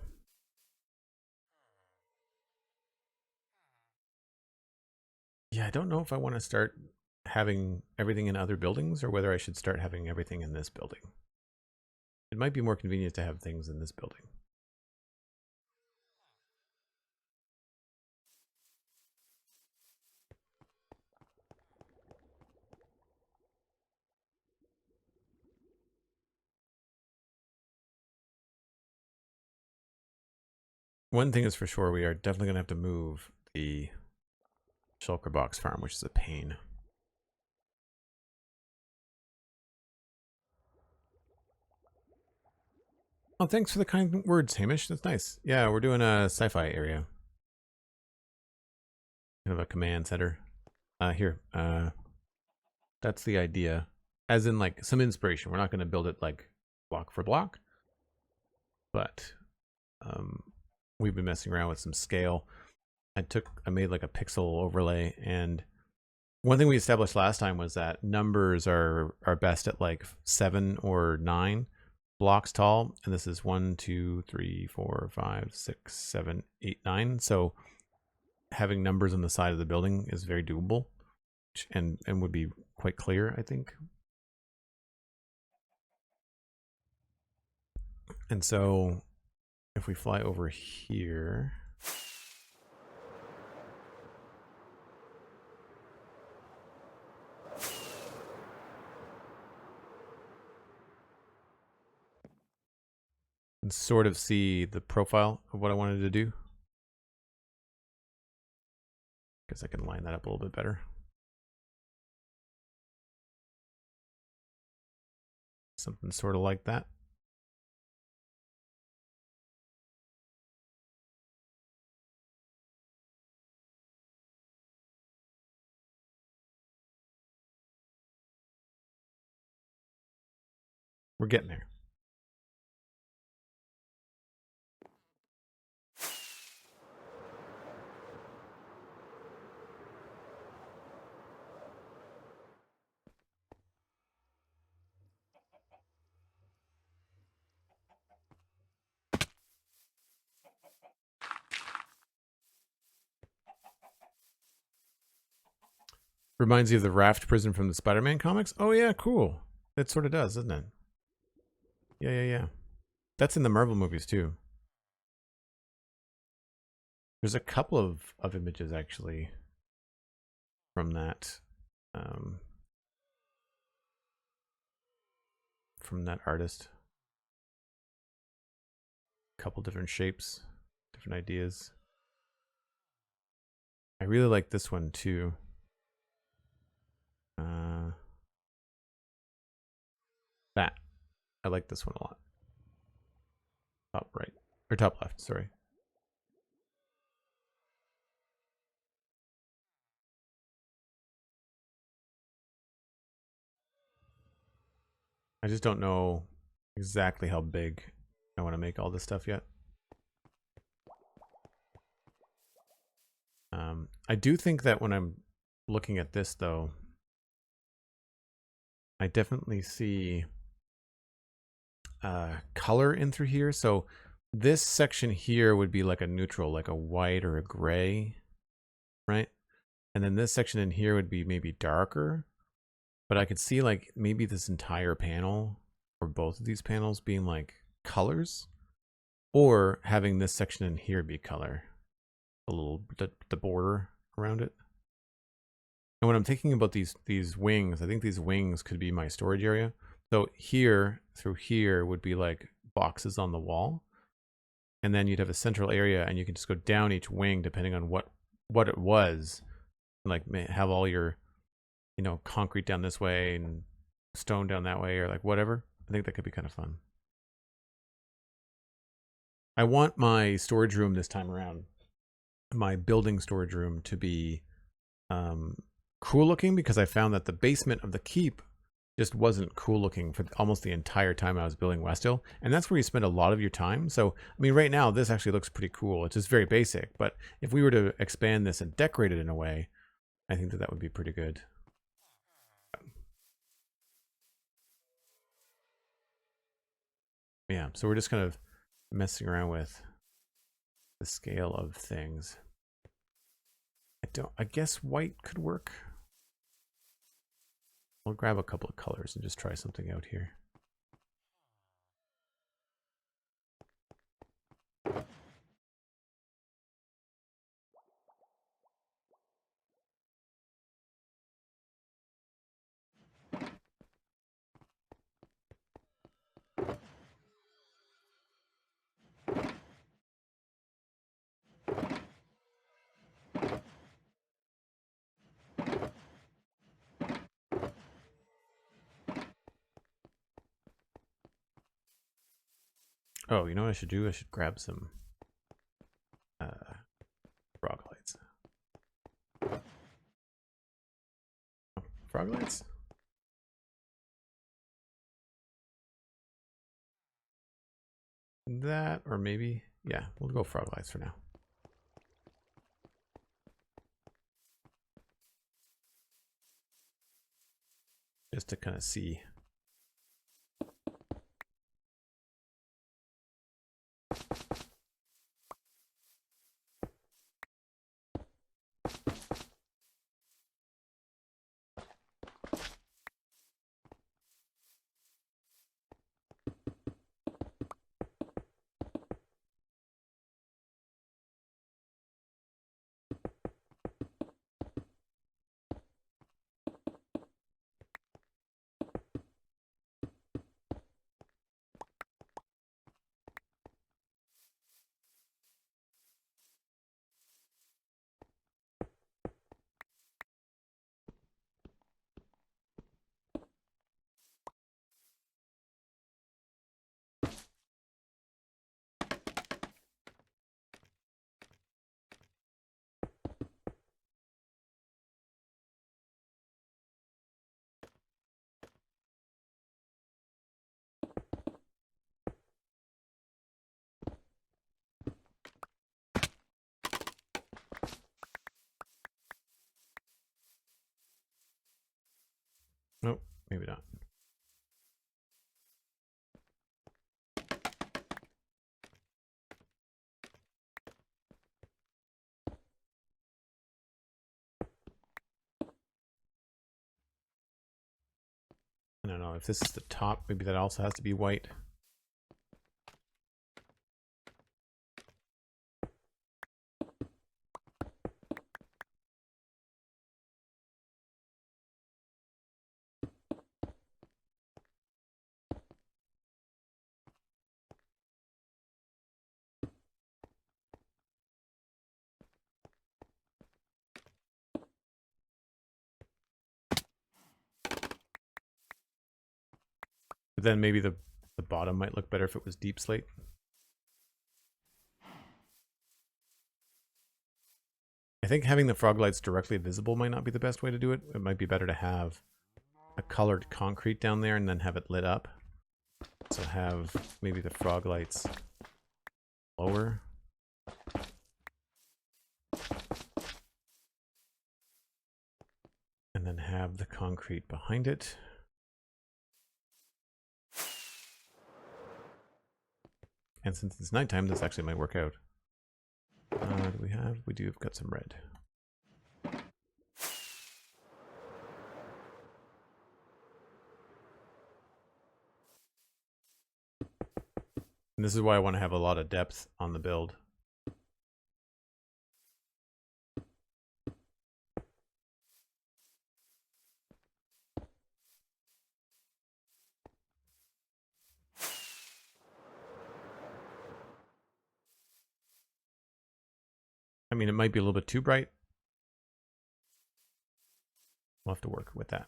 Yeah, I don't know if I want to start having everything in other buildings or whether I should start having everything in this building. It might be more convenient to have things in this building. One thing is for sure, we are definitely going to have to move the shulker box farm, which is a pain. Oh, thanks for the kind words, Hamish. That's nice. Yeah, we're doing a sci-fi area. Kind of a command center. Here. That's the idea. As in, like, some inspiration. We're not going to build it, like, block for block. But we've been messing around with some scale. I made, like, a pixel overlay. And one thing we established last time was that numbers are best at, like, 7 or 9 blocks tall, and this is 1, 2, 3, 4, 5, 6, 7, 8, 9. So having numbers on the side of the building is very doable, and would be quite clear, I think. And so if we fly over here, and sort of see the profile of what I wanted to do. Guess I can line that up a little bit better. Something sort of like that. We're getting there. Reminds you of the raft prison from the Spider-Man comics. Oh yeah, cool. It sort of does, doesn't it? Yeah. That's in the Marvel movies too. There's a couple of images actually from that artist. A couple different shapes, different ideas. I really like this one too. That. I like this one a lot. Top right. Or top left, sorry. I just don't know exactly how big I want to make all this stuff yet. I do think that when I'm looking at this though, I definitely see color in through here. So this section here would be like a neutral, like a white or a gray, right? And then this section in here would be maybe darker, but I could see like maybe this entire panel or both of these panels being like colors, or having this section in here be color, the border around it. And when I'm thinking about these wings, I think these wings could be my storage area. So here through here would be like boxes on the wall, and then you'd have a central area, and you can just go down each wing depending on what it was, and like have all your, you know, concrete down this way and stone down that way, or like whatever. I think that could be kind of fun. I want my storage room this time around, my building storage room, to be cool looking, because I found that the basement of the keep just wasn't cool looking for almost the entire time I was building Westhill. And that's where you spend a lot of your time. So, I mean, right now, this actually looks pretty cool. It's just very basic. But if we were to expand this and decorate it in a way, I think that that would be pretty good. Yeah, so we're just kind of messing around with the scale of things. I guess white could work. I'll grab a couple of colors and just try something out here. Oh, you know what I should do? I should grab some frog lights. Oh, frog lights? That, or maybe, yeah, we'll go frog lights for now. Just to kind of see. Nope, maybe not. I don't know, if this is the top, maybe that also has to be white. But then maybe the bottom might look better if it was deep slate. I think having the frog lights directly visible might not be the best way to do it. It might be better to have a colored concrete down there and then have it lit up. So have maybe the frog lights lower. And then have the concrete behind it. And since it's nighttime, this actually might work out. Do we have? We do have got some red. And this is why I want to have a lot of depth on the build. I mean, it might be a little bit too bright. We'll have to work with that.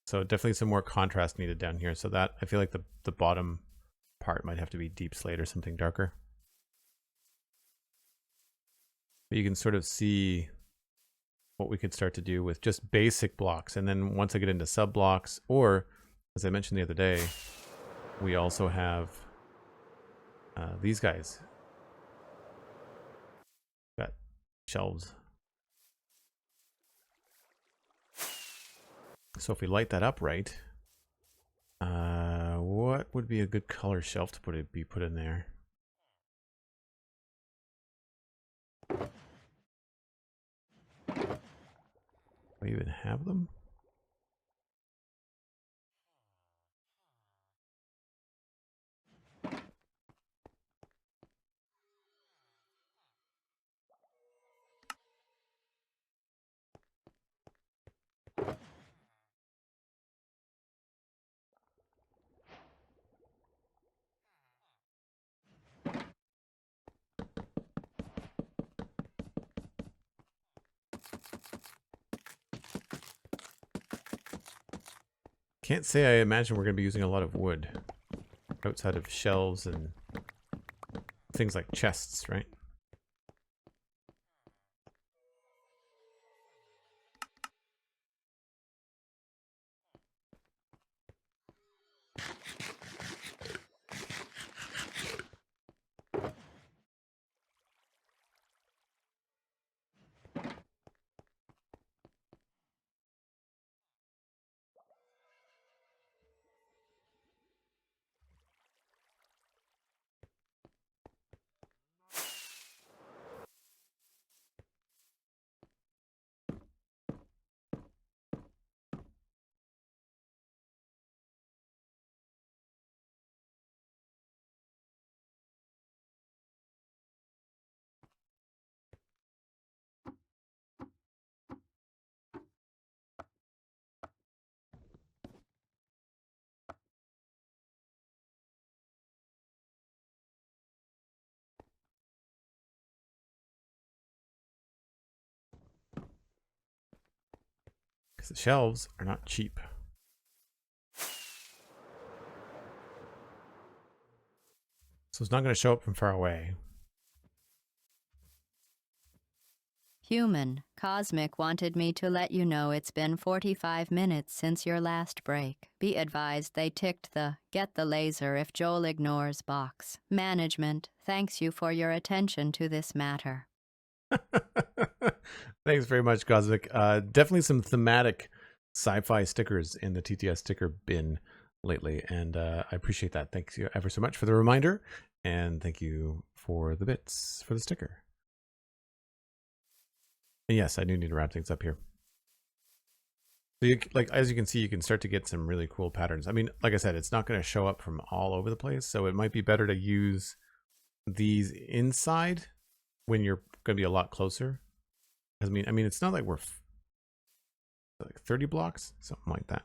So definitely some more contrast needed down here. So that, I feel like the bottom part might have to be deep slate or something darker. But you can sort of see what we could start to do with just basic blocks. And then once I get into sub blocks, or as I mentioned the other day, we also have these guys. Got shelves. So if we light that up right, what would be a good color shelf to be put in there? Do I even have them? Can't say I imagine we're going to be using a lot of wood outside of shelves and things like chests, right? Because the shelves are not cheap. So it's not going to show up from far away. Human, Cosmic wanted me to let you know it's been 45 minutes since your last break. Be advised they ticked the "get the laser if Joel ignores" box. Management thanks you for your attention to this matter. Thanks very much, Cosmic. Definitely some thematic sci-fi stickers in the TTS sticker bin lately, and I appreciate that. Thanks you ever so much for the reminder, and thank you for the bits for the sticker. And yes, I do need to wrap things up here. So you, like, as you can see, you can start to get some really cool patterns. I mean, like I said, it's not going to show up from all over the place, so it might be better to use these inside when you're going to be a lot closer. I mean, it's not like we're like 30 blocks, something like that.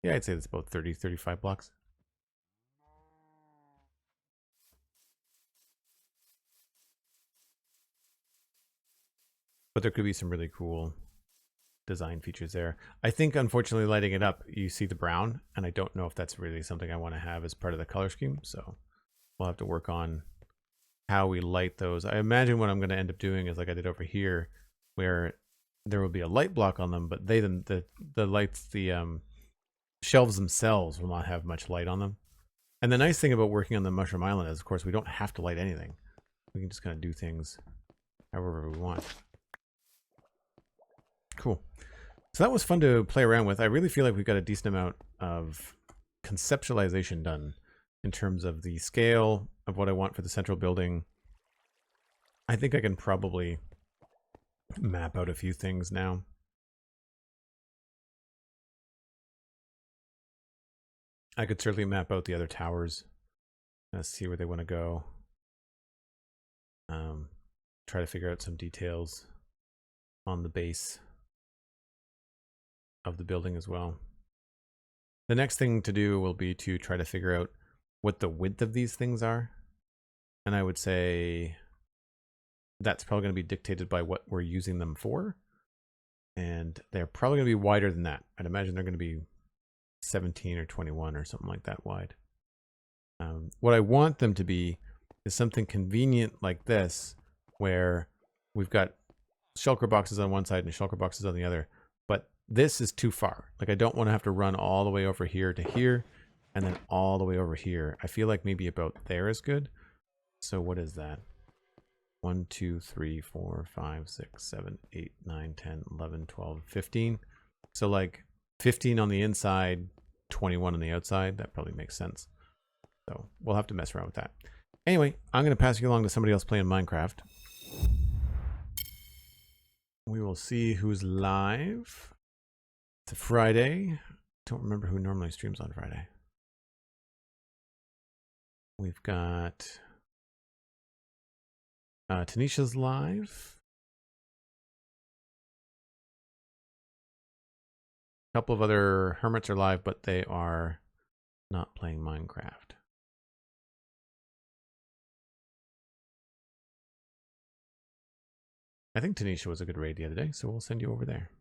Yeah, I'd say it's about 30, 35 blocks. But there could be some really cool design features there. I think, unfortunately, lighting it up, you see the brown, and I don't know if that's really something I want to have as part of the color scheme. So we'll have to work on how we light those. I imagine what I'm going to end up doing is like I did over here, where there will be a light block on them, but the lights, the shelves themselves will not have much light on them. And the nice thing about working on the Mushroom Island is, of course, we don't have to light anything. We can just kind of do things however we want. Cool. So that was fun to play around with. I really feel like we've got a decent amount of conceptualization done in terms of the scale of what I want for the central building. I think I can probably map out a few things now. I could certainly map out the other towers Let's see where they want to go. Try to figure out some details on the base of the building as well. The next thing to do will be to try to figure out what the width of these things are. And I would say that's probably going to be dictated by what we're using them for. And they're probably going to be wider than that. I'd imagine they're going to be 17 or 21 or something like that wide. What I want them to be is something convenient like this, where we've got shulker boxes on one side and shulker boxes on the other. But this is too far. Like, I don't want to have to run all the way over here to here and then all the way over here. I feel like maybe about there is good. So what is that? 1, 2, 3, 4, 5, 6, 7, 8, 9, 10, 11, 12, 15. So like 15 on the inside, 21 on the outside. That probably makes sense. So we'll have to mess around with that. Anyway, I'm going to pass you along to somebody else playing Minecraft. We will see who's live. It's a Friday. Don't remember who normally streams on Friday. We've got Tanisha's live. A couple of other hermits are live, but they are not playing Minecraft. I think Tanisha was a good raid the other day, so we'll send you over there.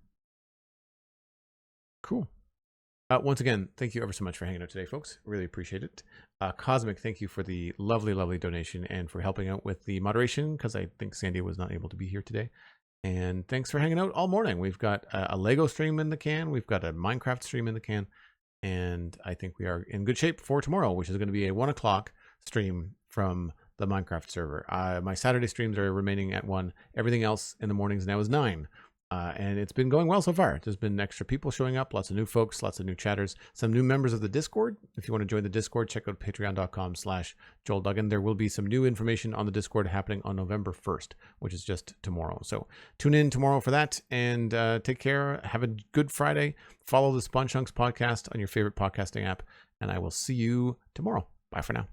Cool. Once again, thank you ever so much for hanging out today, folks. Really appreciate it. Cosmic, thank you for the lovely, lovely donation and for helping out with the moderation, because I think Sandy was not able to be here today. And thanks for hanging out all morning. We've got a Lego stream in the can. We've got a Minecraft stream in the can. And I think we are in good shape for tomorrow, which is going to be a 1 o'clock stream from the Minecraft server. My Saturday streams are remaining at 1. Everything else in the mornings now is 9. And it's been going well so far. There's been extra people showing up, lots of new folks, lots of new chatters, some new members of the Discord. If you want to join the Discord, check out patreon.com/JoelDuggan. There will be some new information on the Discord happening on November 1st, which is just tomorrow. So tune in tomorrow for that, and take care. Have a good Friday. Follow the Spawn Chunks podcast on your favorite podcasting app, and I will see you tomorrow. Bye for now.